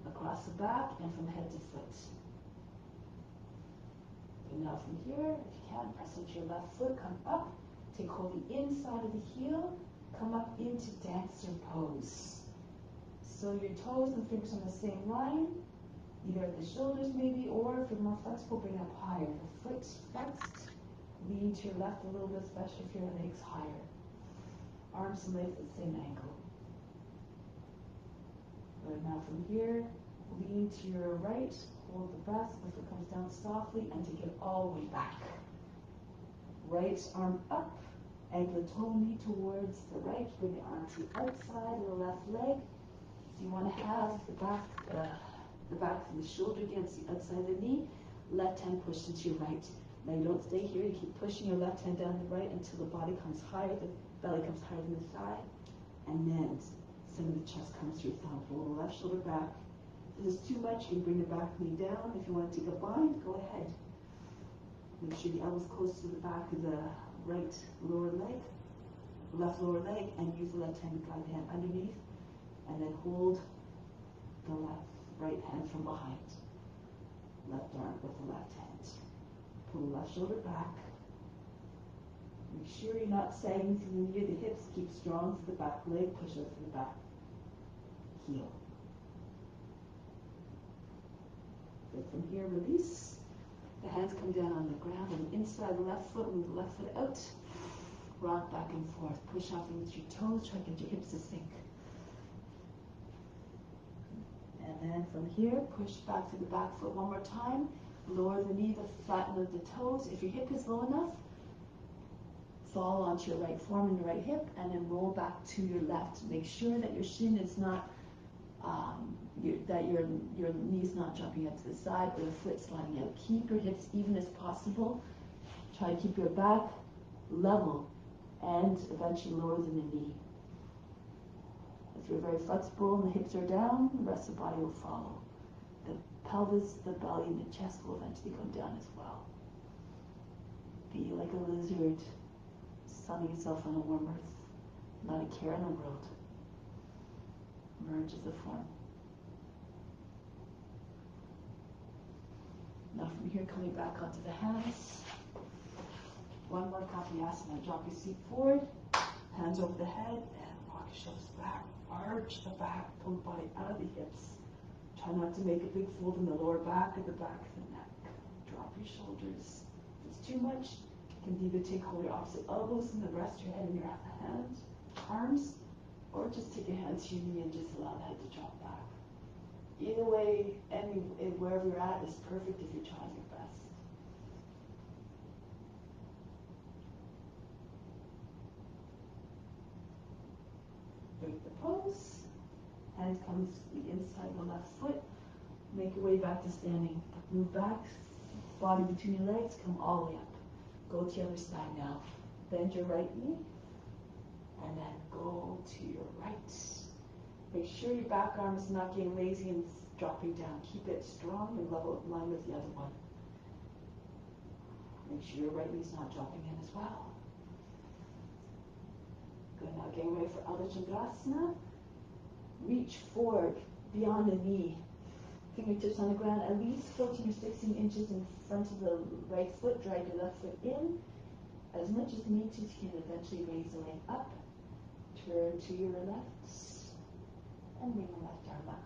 across the back, and from head to foot. And now from here, if you can, press into your left foot, come up, take hold of the inside of the heel, come up into dancer pose. So your toes and fingers on the same line, either at the shoulders maybe, or if you're more flexible, bring up higher. The foot flexed, lean to your left a little bit, especially if your legs higher. Arms and legs at the same angle. Good, now from here, lean to your right, hold the breath, the foot comes down softly, and take it all the way back. Right arm up, ankle and toe knee towards the right, bring the arm to the outside of the left leg. So you want to have the back of the shoulder against the outside of the knee, left hand pushed into your right. Now you don't stay here, you keep pushing your left hand down the right until the body comes higher, the belly comes higher than the thigh, and then some of the chest comes through thumb. Pull the left shoulder back. If this is too much, you can bring the back knee down. If you want to take a bind, go ahead. Make sure the elbow's close to the back of the right lower leg, left lower leg, and use the left hand to guide the hand underneath, and then hold the right hand from behind. Left arm with the left hand. Pull the left shoulder back. Make sure you're not sagging through the knee or the hips. Keep strong through the back leg. Push out through the back heel. Good. From here, release. The hands come down on the ground on the inside of the left foot. Move the left foot out. Rock back and forth. Push off into your toes. Try to get your hips to sink. And then from here, push back through the back foot one more time. Lower the knee, the flatten of the toes. If your hip is low enough, fall onto your right forearm and your right hip, and then roll back to your left. Make sure that your shin is not, that your knee's not jumping out to the side or the foot sliding out. Keep your hips even as possible. Try to keep your back level and eventually lower than the knee. If you're very flexible and the hips are down, the rest of the body will follow. The pelvis, the belly, and the chest will eventually come down as well. Be like a lizard, sunning yourself on a warm earth, not a care in the world. Merge as a form. Now from here, coming back onto the hands. One more Kapayasana. Drop your seat forward, hands over the head, and walk your shoulders back. Arch the back, pull the body out of the hips. Try not to make a big fold in the lower back or the back of the neck. Drop your shoulders. If it's too much, you can either take hold of your opposite elbows and then rest your head in your arms, or just take your hand to your knee and just allow the head to drop back. Either way, wherever you're at is perfect if you're trying your best. Break the pose. Hand comes to the inside of the left foot. Make your way back to standing. Move back. Body between your legs. Come all the way up. Go to the other side now. Bend your right knee. And then go to your right. Make sure your back arm is not getting lazy and dropping down. Keep it strong and level in line with the other one. Make sure your right knee's not dropping in as well. Good. Now getting ready for Ardha Chandrasana. Reach forward beyond the knee. Fingertips on the ground, at least 14 or 16 inches in front of the right foot. Drag your left foot in as much as you need to. You can eventually raise the leg up. Turn to your left and bring the left arm up.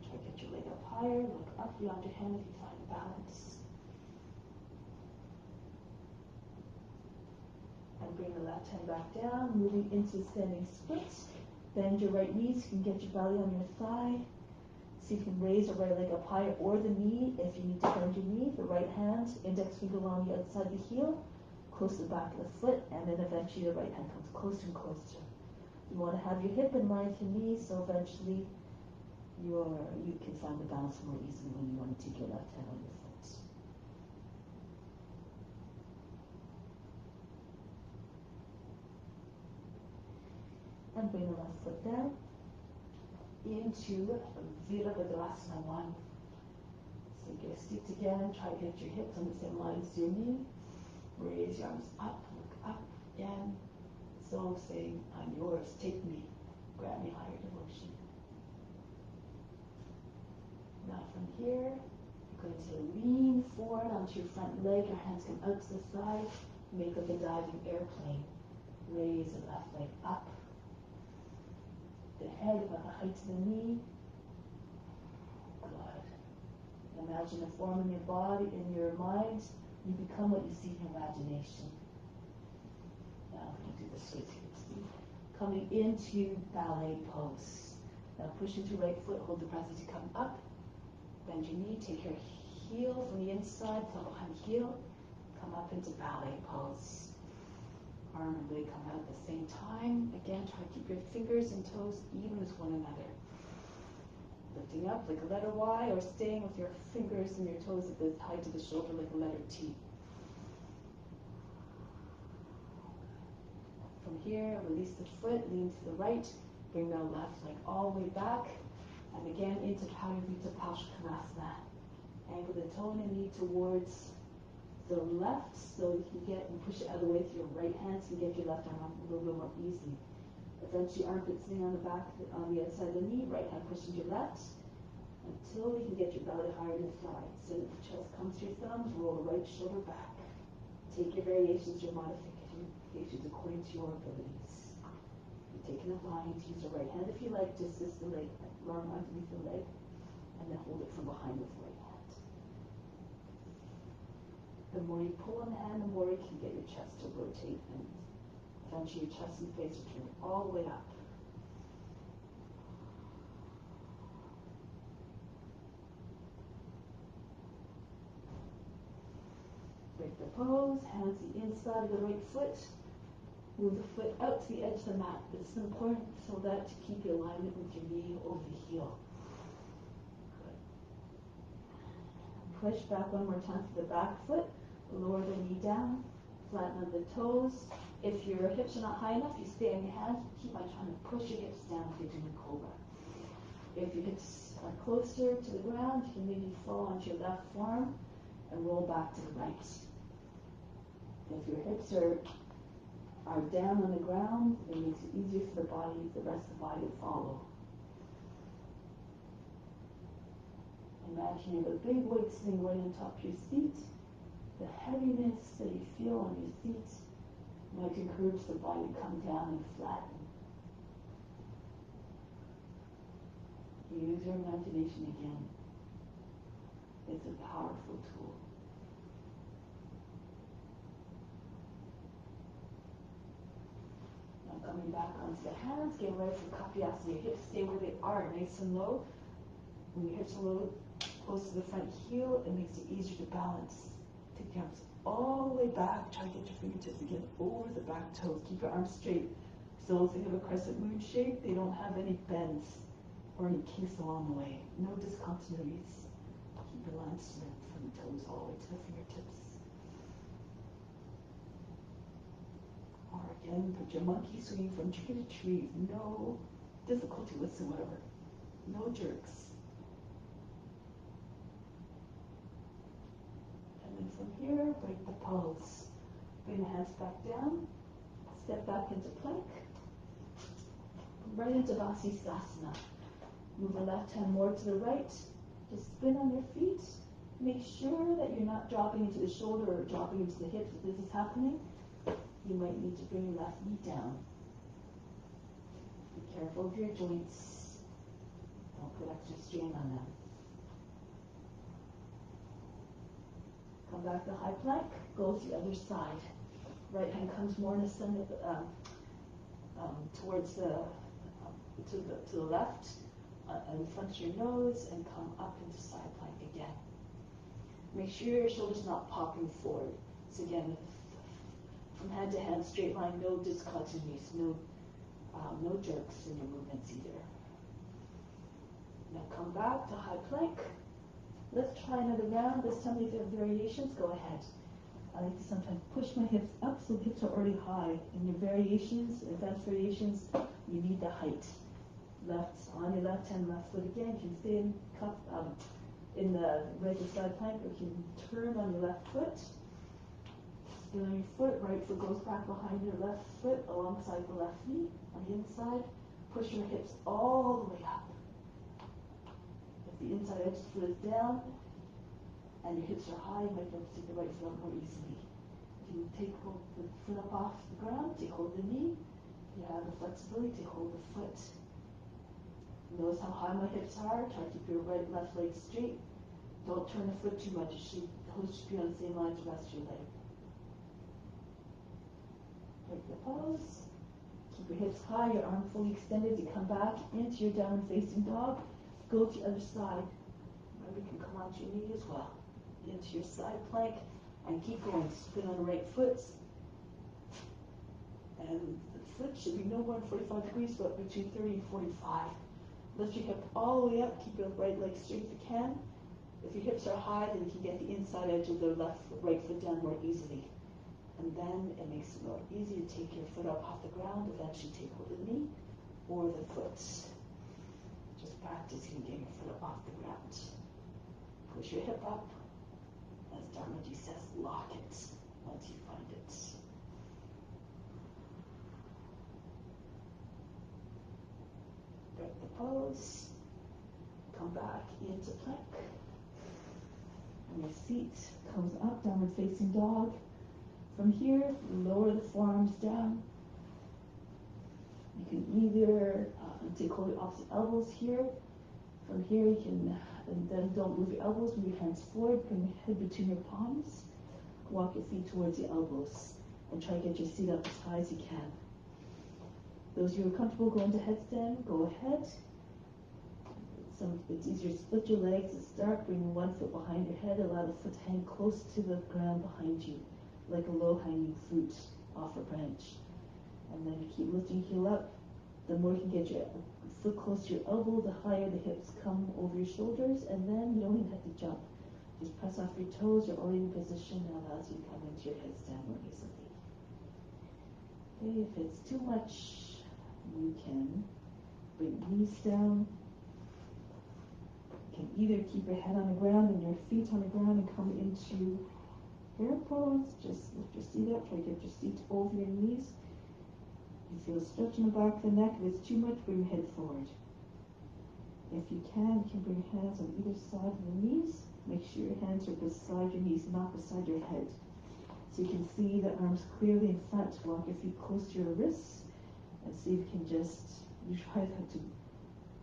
Try to get your leg up higher. Look up beyond your hand if you find balance. And bring the left hand back down, moving into standing split. Bend your right knee so you can get your belly on your thigh. See if you can raise the right leg up higher or the knee. If you need to bend your knee, the right hand, index finger along the outside of the heel, close to the back of the foot, and then eventually the right hand comes closer and closer. You want to have your hip in line with your knee, so eventually you can find the balance more easily when you want to take your left hand on your foot. And bring the left foot down into Virabhadrasana 1. So get stick again, try to get your hips on the same line as your knee. Raise your arms up, look up again. So saying, I'm yours, take me, grant me higher devotion. Now from here, you're going to lean forward onto your front leg, your hands come out to the side, make like a diving airplane. Raise the left leg up. The head about the height of the knee. Good. Imagine a form in your body, in your mind. You become what you see in your imagination. Now we're going to do the switch here. Coming into ballet pose. Now push into right foot, hold the breath as you come up. Bend your knee, take your heel from the inside, pull behind the heel. Come up into ballet pose. Arm and leg come out at the same time. Again, try to keep your fingers and toes even with one another. Lifting up like a letter Y, or staying with your fingers and your toes at the height of the shoulder like a letter T. From here, release the foot, lean to the right, bring the left leg all the way back, and again into Parivrtta Paschimottanasana. Angle the toe and the knee towards the left, so you can get and push it out of the way with your right hand, so you get your left arm up a little bit more easily. Eventually, armpit sitting on the back, on the other side of the knee, right hand pushing your left, until you can get your belly higher than the thigh. So that the chest comes to your thumbs, roll the right shoulder back. Take your variations, your modifications according to your abilities. You're taking a line, use the right hand if you like, just assist the leg, arm underneath the leg, and then hold it from behind with the right hand. The more you pull on the hand, the more you can get your chest to rotate, and eventually your chest and face will turn all the way up. Break the pose, hands the inside of the right foot. Move the foot out to the edge of the mat. This is important so that to keep your alignment with your knee over the heel. Good. Push back one more time to the back foot. Lower the knee down. Flatten on the toes. If your hips are not high enough, you stay on your hands. Keep on trying to push your hips down if you're doing cobra. If your hips are closer to the ground, you can maybe fall onto your left forearm and roll back to the right. If your hips are down on the ground, it makes it easier for the body, the rest of the body to follow. Imagine you have a big weight sitting right on top of your feet. The heaviness that you feel on your feet might encourage the body to come down and flatten. Use your imagination again. It's a powerful tool. Now coming back onto the hands, get ready for Kapyasana. Your hips stay where they are, nice and low. When your hips are low, close to the front heel, it makes it easier to balance. Take your arms all the way back. Try to get your fingertips again over the back toes. Keep your arms straight. So if they have a crescent moon shape, they don't have any bends or any kinks along the way. No discontinuities. Keep your line straight from the toes all the way to the fingertips. Or again, put your monkey swing from tree to tree. No difficulty whatsoever. No jerks. And from here, break the pose. Bring the hands back down. Step back into plank. Right into Vasisthasana. Move the left hand more to the right. Just spin on your feet. Make sure that you're not dropping into the shoulder or dropping into the hips. If this is happening, you might need to bring your left knee down. Be careful of your joints. Don't put extra strain on them. Come back to high plank, go to the other side. Right hand comes more in the center, towards to the left, in front of your nose, and come up into side plank again. Make sure your shoulders not popping forward. So again, from hand to hand, straight line, no discontinuities, no jerks in your movements either. Now come back to high plank. Let's try another round. This time if you have variations, go ahead. I like to sometimes push my hips up so hips are already high. In your variations, advanced variations, you need the height. Left on your left hand, left foot again. You can stay in the regular side plank, or you can turn on your left foot. Get on your foot, right foot goes back behind your left foot alongside the left knee on the inside. Push your hips all the way up. If the inside edge of the foot is down and your hips are high, you might be able to take the right foot up more easily. If you take the foot up off the ground, take hold of the knee. If you have the flexibility, take hold of the foot. Notice how high my hips are. Try to keep your left leg straight. Don't turn the foot too much. The toes should be on the same line as the rest of your leg. Break the pose. Keep your hips high, your arm fully extended. You come back into your downward facing dog. Go to the other side. Remember, you can come onto your knee as well. Into your side plank and keep going. Spin on the right foot. And the foot should be no more than 45 degrees, but between 30 and 45. Lift your hip all the way up. Keep your right leg straight if you can. If your hips are high, then you can get the inside edge of the right foot down more easily. And then it makes it more easy to take your foot up off the ground, eventually take hold of the knee or the foot. Just practicing getting your foot up off the ground. Push your hip up. As Dharmaji says, lock it once you find it. Break the pose. Come back into plank. And your feet comes up, downward facing dog. From here, lower the forearms down. You can either take hold of your opposite elbows here. From here, you can, and then don't move your elbows, move your hands forward, bring your head between your palms. Walk your feet towards your elbows. And try to get your seat up as high as you can. Those who are comfortable going to headstand, go ahead. It's easier to split your legs and start. Bring one foot behind your head. Allow the foot to hang close to the ground behind you, like a low-hanging fruit off a branch. And then you keep lifting your heel up. The more you can get your foot close to your elbow, the higher the hips come over your shoulders. And then you don't even have to jump. Just press off your toes. You're already in position that allows you to come into your headstand more easily. Okay, if it's too much, you can bring your knees down. You can either keep your head on the ground and your feet on the ground and come into hair pose. Just lift your seat up. Try to get your seat over your knees. You feel a stretch in the back of the neck. If it's too much, bring your head forward. If you can bring your hands on either side of the knees. Make sure your hands are beside your knees, not beside your head. So you can see the arms clearly in front. Walk your feet close to your wrists. And see if you can you try to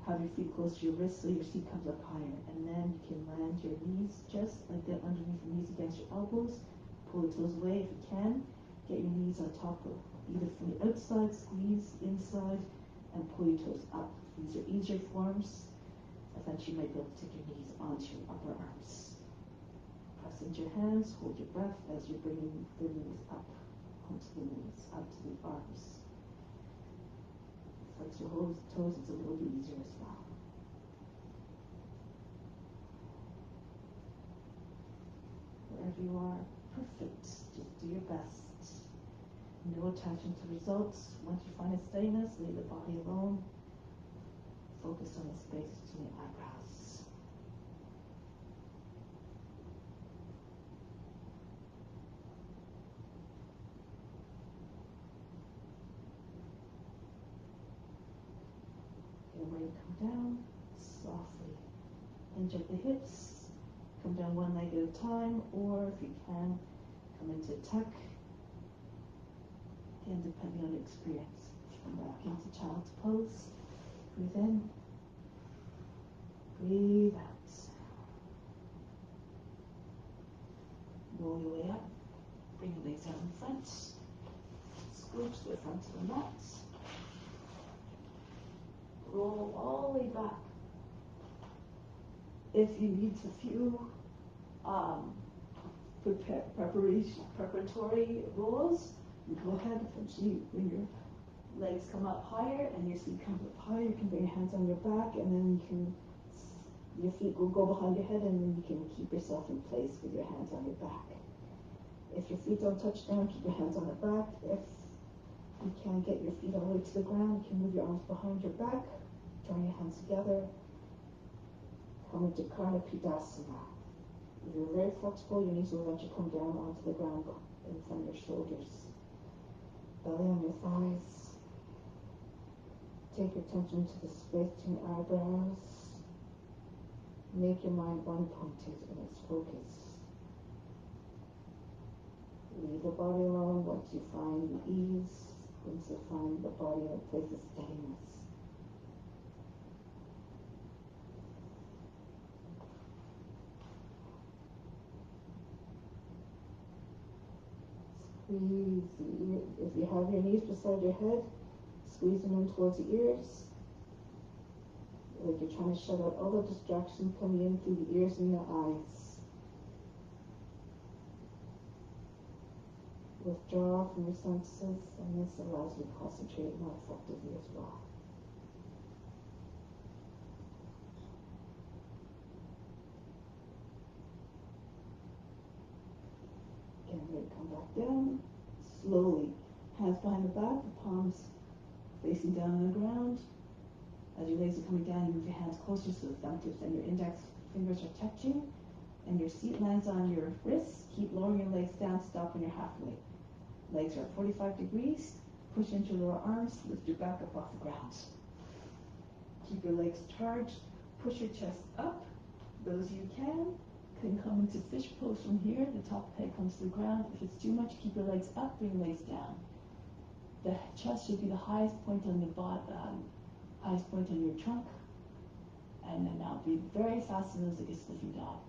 have your feet close to your wrists so your seat comes up higher. And then you can land your knees just like that underneath your knees against your elbows. Pull the toes away if you can. Get your knees on top of either from the outside, squeeze inside, and pull your toes up. These are easier forms. Eventually you might be able to take your knees onto your upper arms. Press into your hands, hold your breath as you're bringing the knees up onto the knees, up to the arms. Flex your toes, it's a little bit easier as well. Wherever you are, perfect. Just do your best. No attachment to results. Once you find a steadiness, leave the body alone. Focus on the space between the eyebrows. Get ready to come down softly. Hinge up the hips. Come down one leg at a time, or if you can, come into tuck. Again, depending on your experience. Come back into child's pose. Breathe in. Breathe out. Roll your way up. Bring your legs out in front. Scooch the front of the mat. Roll all the way back. If you need a few preparatory rolls, you go ahead. Eventually, when your legs come up higher and your feet come up higher, you can bring your hands on your back, and then your feet will go behind your head, and then you can keep yourself in place with your hands on your back. If your feet don't touch down, keep your hands on the back. If you can't get your feet all the way to the ground, you can move your arms behind your back, join your hands together, come into Karnapidasana. If you're very flexible, your knees will eventually come down onto the ground in front of your shoulders. Belly on your thighs. Take your attention to the space between your eyebrows. Make your mind one-pointed in its focus. Leave the body alone once you find the ease, once you find the body in a place of steadiness. Squeeze the ear. If you have your knees beside your head, squeeze them in towards the ears. Like you're trying to shut out all the distractions coming in through the ears and your eyes. Withdraw from your senses, and this allows you to concentrate more effectively as well. Again, ready to come back down. Slowly, hands behind the back, the palms facing down on the ground. As your legs are coming down, you move your hands closer so the thumb tips and your index fingers are touching, and your seat lands on your wrists. Keep lowering your legs down, stop when you're halfway. Legs are at 45 degrees. Push into your lower arms, lift your back up off the ground. Keep your legs charged. Push your chest up. Those you can come into fish pose from here. The top of the head comes to the ground. If it's too much, keep your legs up, bring your legs down. The chest should be the highest point on the highest point on your trunk. And then now breathe very fast and like a sniffing dog.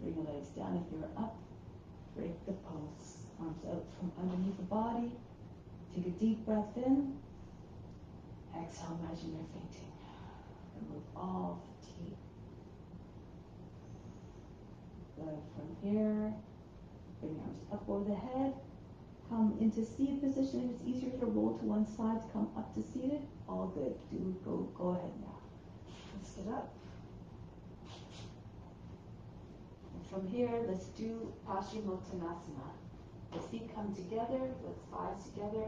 Bring your legs down if you're up. Break the pose. Arms out from underneath the body. Take a deep breath in. Exhale, imagine you're fainting. Remove all fatigue. Good. From here, bring your arms up over the head. Come into seated position. If it's easier to roll to one side to come up to seated, all good. Go ahead now. Let's sit up. From here, let's do Paschimottanasana. The feet come together, with thighs together.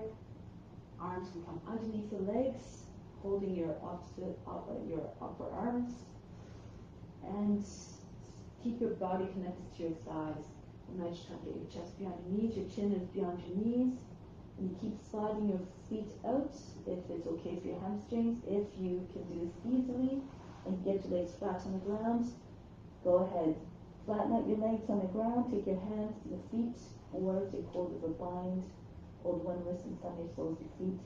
Arms can come underneath the legs, holding your upper arms. And keep your body connected to your thighs. Imagine trying to get your chest beyond your knees, your chin is beyond your knees. And you keep sliding your feet out if it's okay for your hamstrings. If you can do this easily and get your legs flat on the ground, go ahead. Flatten out your legs on the ground, take your hands to your feet, or take hold of a bind, hold one wrist in front of your soles of your feet,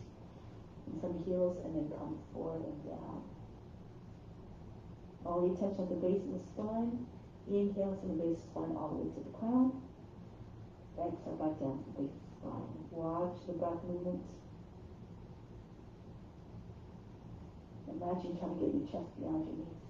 in front of your heels, and then come forward and down. All the attention at the base of the spine. Inhale from the base of the spine all the way to the crown. Exhale back down to the base of the spine. Watch the breath movement. Imagine trying to get your chest beyond your knees.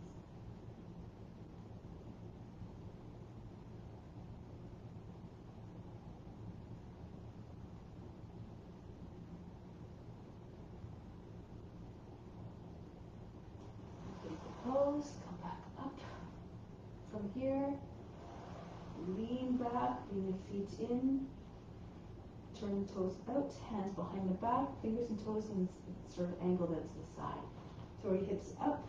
Pose, come back up. From here, lean back, bring your feet in, turn the toes out, hands behind the back, fingers and toes in sort of angled out to the side. Throw your hips up.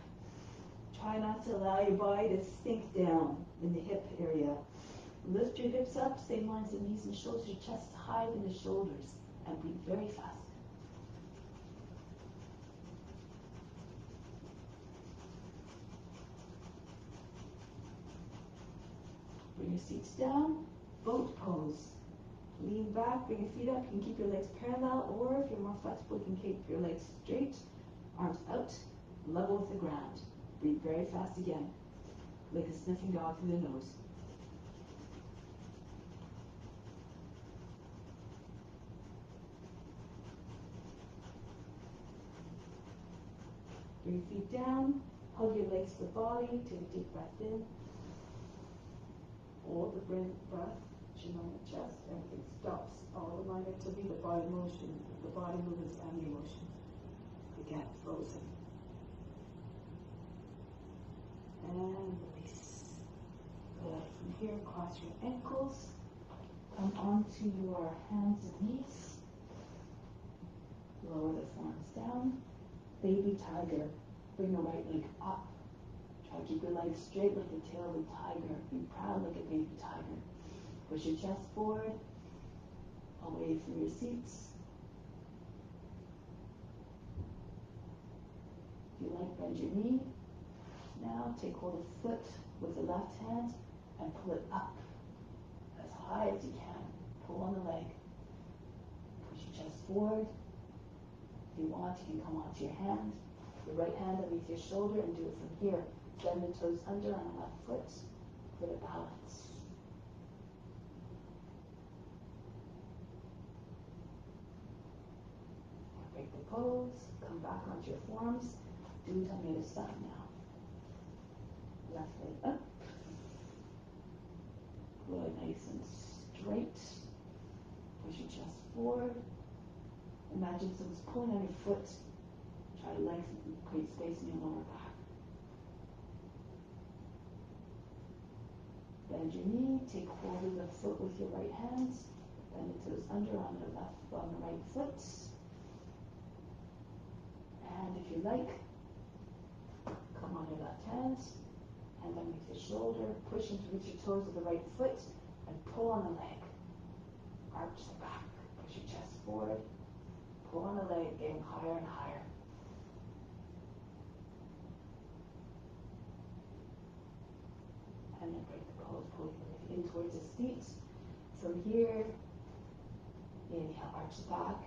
Try not to allow your body to sink down in the hip area. Lift your hips up, same lines of knees and shoulders, your chest high in the shoulders, and breathe very fast. Bring your seats down, boat pose. Lean back, bring your feet up. You can keep your legs parallel, or if you're more flexible, you can keep your legs straight, arms out, level with the ground. Breathe very fast again, like a sniffing dog through the nose. Bring your feet down, hug your legs to the body, take a deep breath in. Hold the breath, chin on the chest, everything stops. All the mind activity, the body motion, the body movements and the emotions. Again, frozen. And release. Good. From here, cross your ankles. Come onto your hands and knees. Lower the forearms down. Baby tiger. Bring the right leg up. Try to keep your legs straight like the tail of a tiger. Be proud like a baby tiger. Push your chest forward. Away from your seats. If you like, bend your knee. Now take hold of the foot with the left hand and pull it up as high as you can. Pull on the leg. Push your chest forward. If you want, you can come onto your hand. Your right hand underneath your shoulder and do it from here. Bend the toes under on the left foot for the balance. Break the pose. Come back onto your forearms. Do it on the other side now. Left leg up. Good, nice and straight. Push your chest forward. Imagine someone's pulling on your foot. Try to lengthen, create space in your lower back. Bend your knee. Take hold of the foot with your right hand. Bend the toes under on the right foot. And if you like, come on your left hand. Hand underneath your shoulder. Push into reach your toes with the right foot and pull on the leg. Arch the back. Push your chest forward. Pull on the leg, getting higher and higher. And then break the pose. Pull your leg in towards his feet. From here, inhale, arch the back.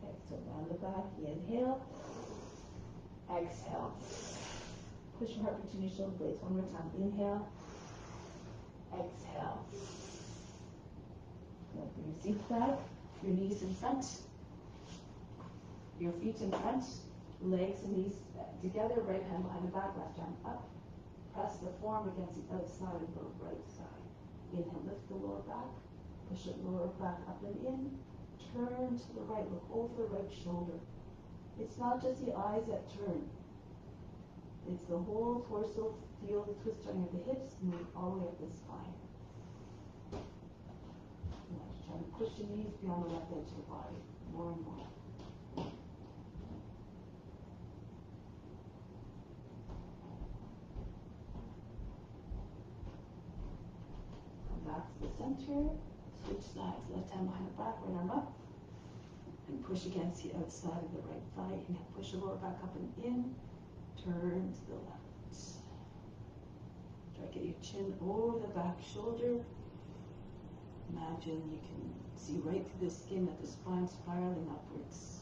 Exhale, round the back. Inhale. Exhale. Push your heart between your shoulder blades. One more time. Inhale. Exhale. Now bring your seat back. Your knees in front. Your feet in front. Legs and knees together. Right hand behind the back. Left arm up. Press the forearm against the outside of the right side. Inhale. Lift the lower back. Push the lower back up and in. Turn to the right. Look over the right shoulder. It's not just the eyes that turn. It's the whole torso. Feel the twist turning of the hips. Move all the way up the spine. Try to push your knees beyond the left edge of the body. More and more. Come back to the center. Switch sides. Left hand behind the back. Right arm up. And push against the outside of the right thigh. Inhale. Push the lower back up and in. Turn to the left. Try to get your chin over the back shoulder. Imagine you can see right through the skin of the spine spiraling upwards.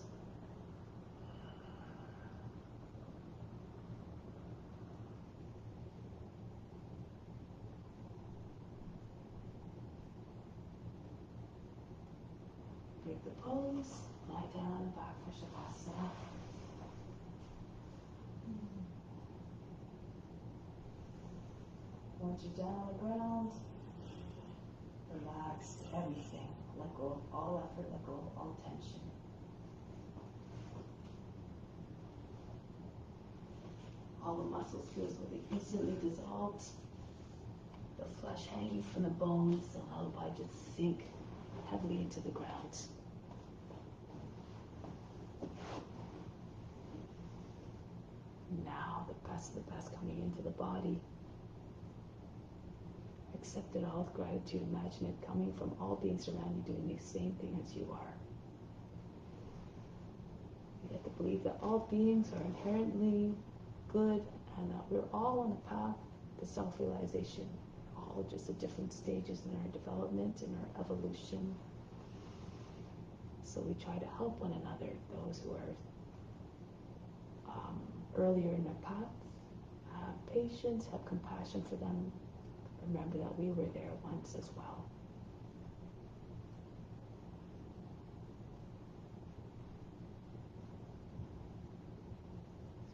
Break the pose. Lie down on the back for Shavasana. Once you're down on the ground, relax everything. Let go of all effort, let go of all tension. All the muscles feel as though they instantly dissolved. The flesh hanging from the bones, allow the body to sink heavily into the ground. Now the best of the best coming into the body. Accept it all with gratitude. Imagine it coming from all beings around you doing the same thing as you are. You get to believe that all beings are inherently good and that we're all on a path to self-realization. All just at different stages in our development and our evolution. So we try to help one another, those who are earlier in their path. Have patience, have compassion for them. Remember that we were there once as well.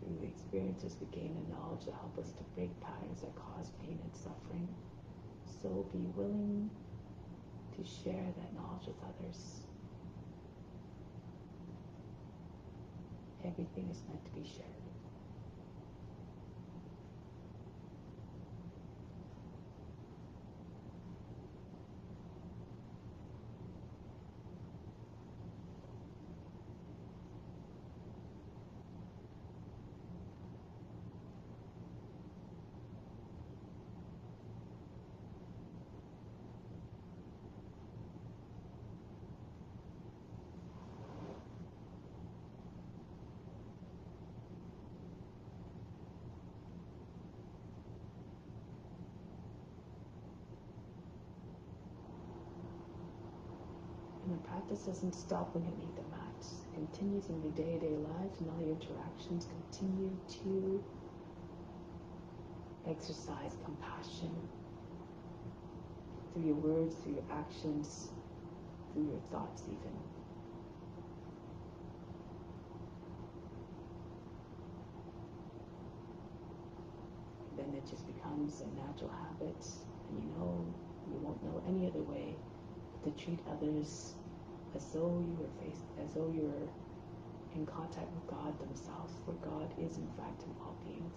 Through the experiences we gain the knowledge that help us to break patterns that cause pain and suffering. So be willing to share that knowledge with others. Everything is meant to be shared. And the practice doesn't stop when you leave the mat. It continues in your day-to-day lives, and all your interactions continue to exercise compassion through your words, through your actions, through your thoughts even. Then it just becomes a natural habit, and you won't know any other way but to treat others as though you're in contact with God themselves, for God is in fact in all beings.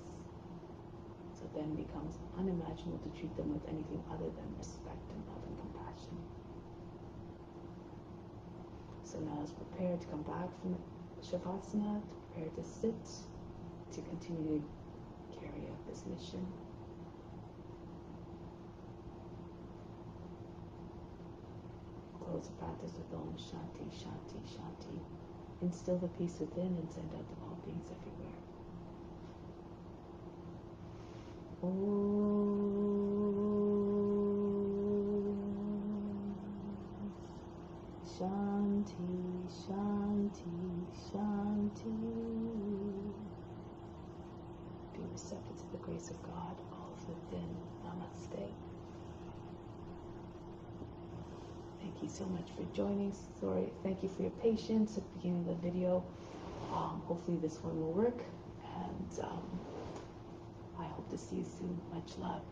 So then it becomes unimaginable to treat them with anything other than respect and love and compassion. So now let's prepare to come back from Shavasana, to prepare to sit, to continue to carry out this mission. Close the practice with Om Shanti, Shanti, Shanti. Instill the peace within and send out to all beings everywhere. Shanti, Shanti, Shanti. Be receptive to the grace of God, all is within. Namaste. Thank you so much for joining. Thank you for your patience at the beginning of the video. Hopefully this one will work, and I hope to see you soon. Much love.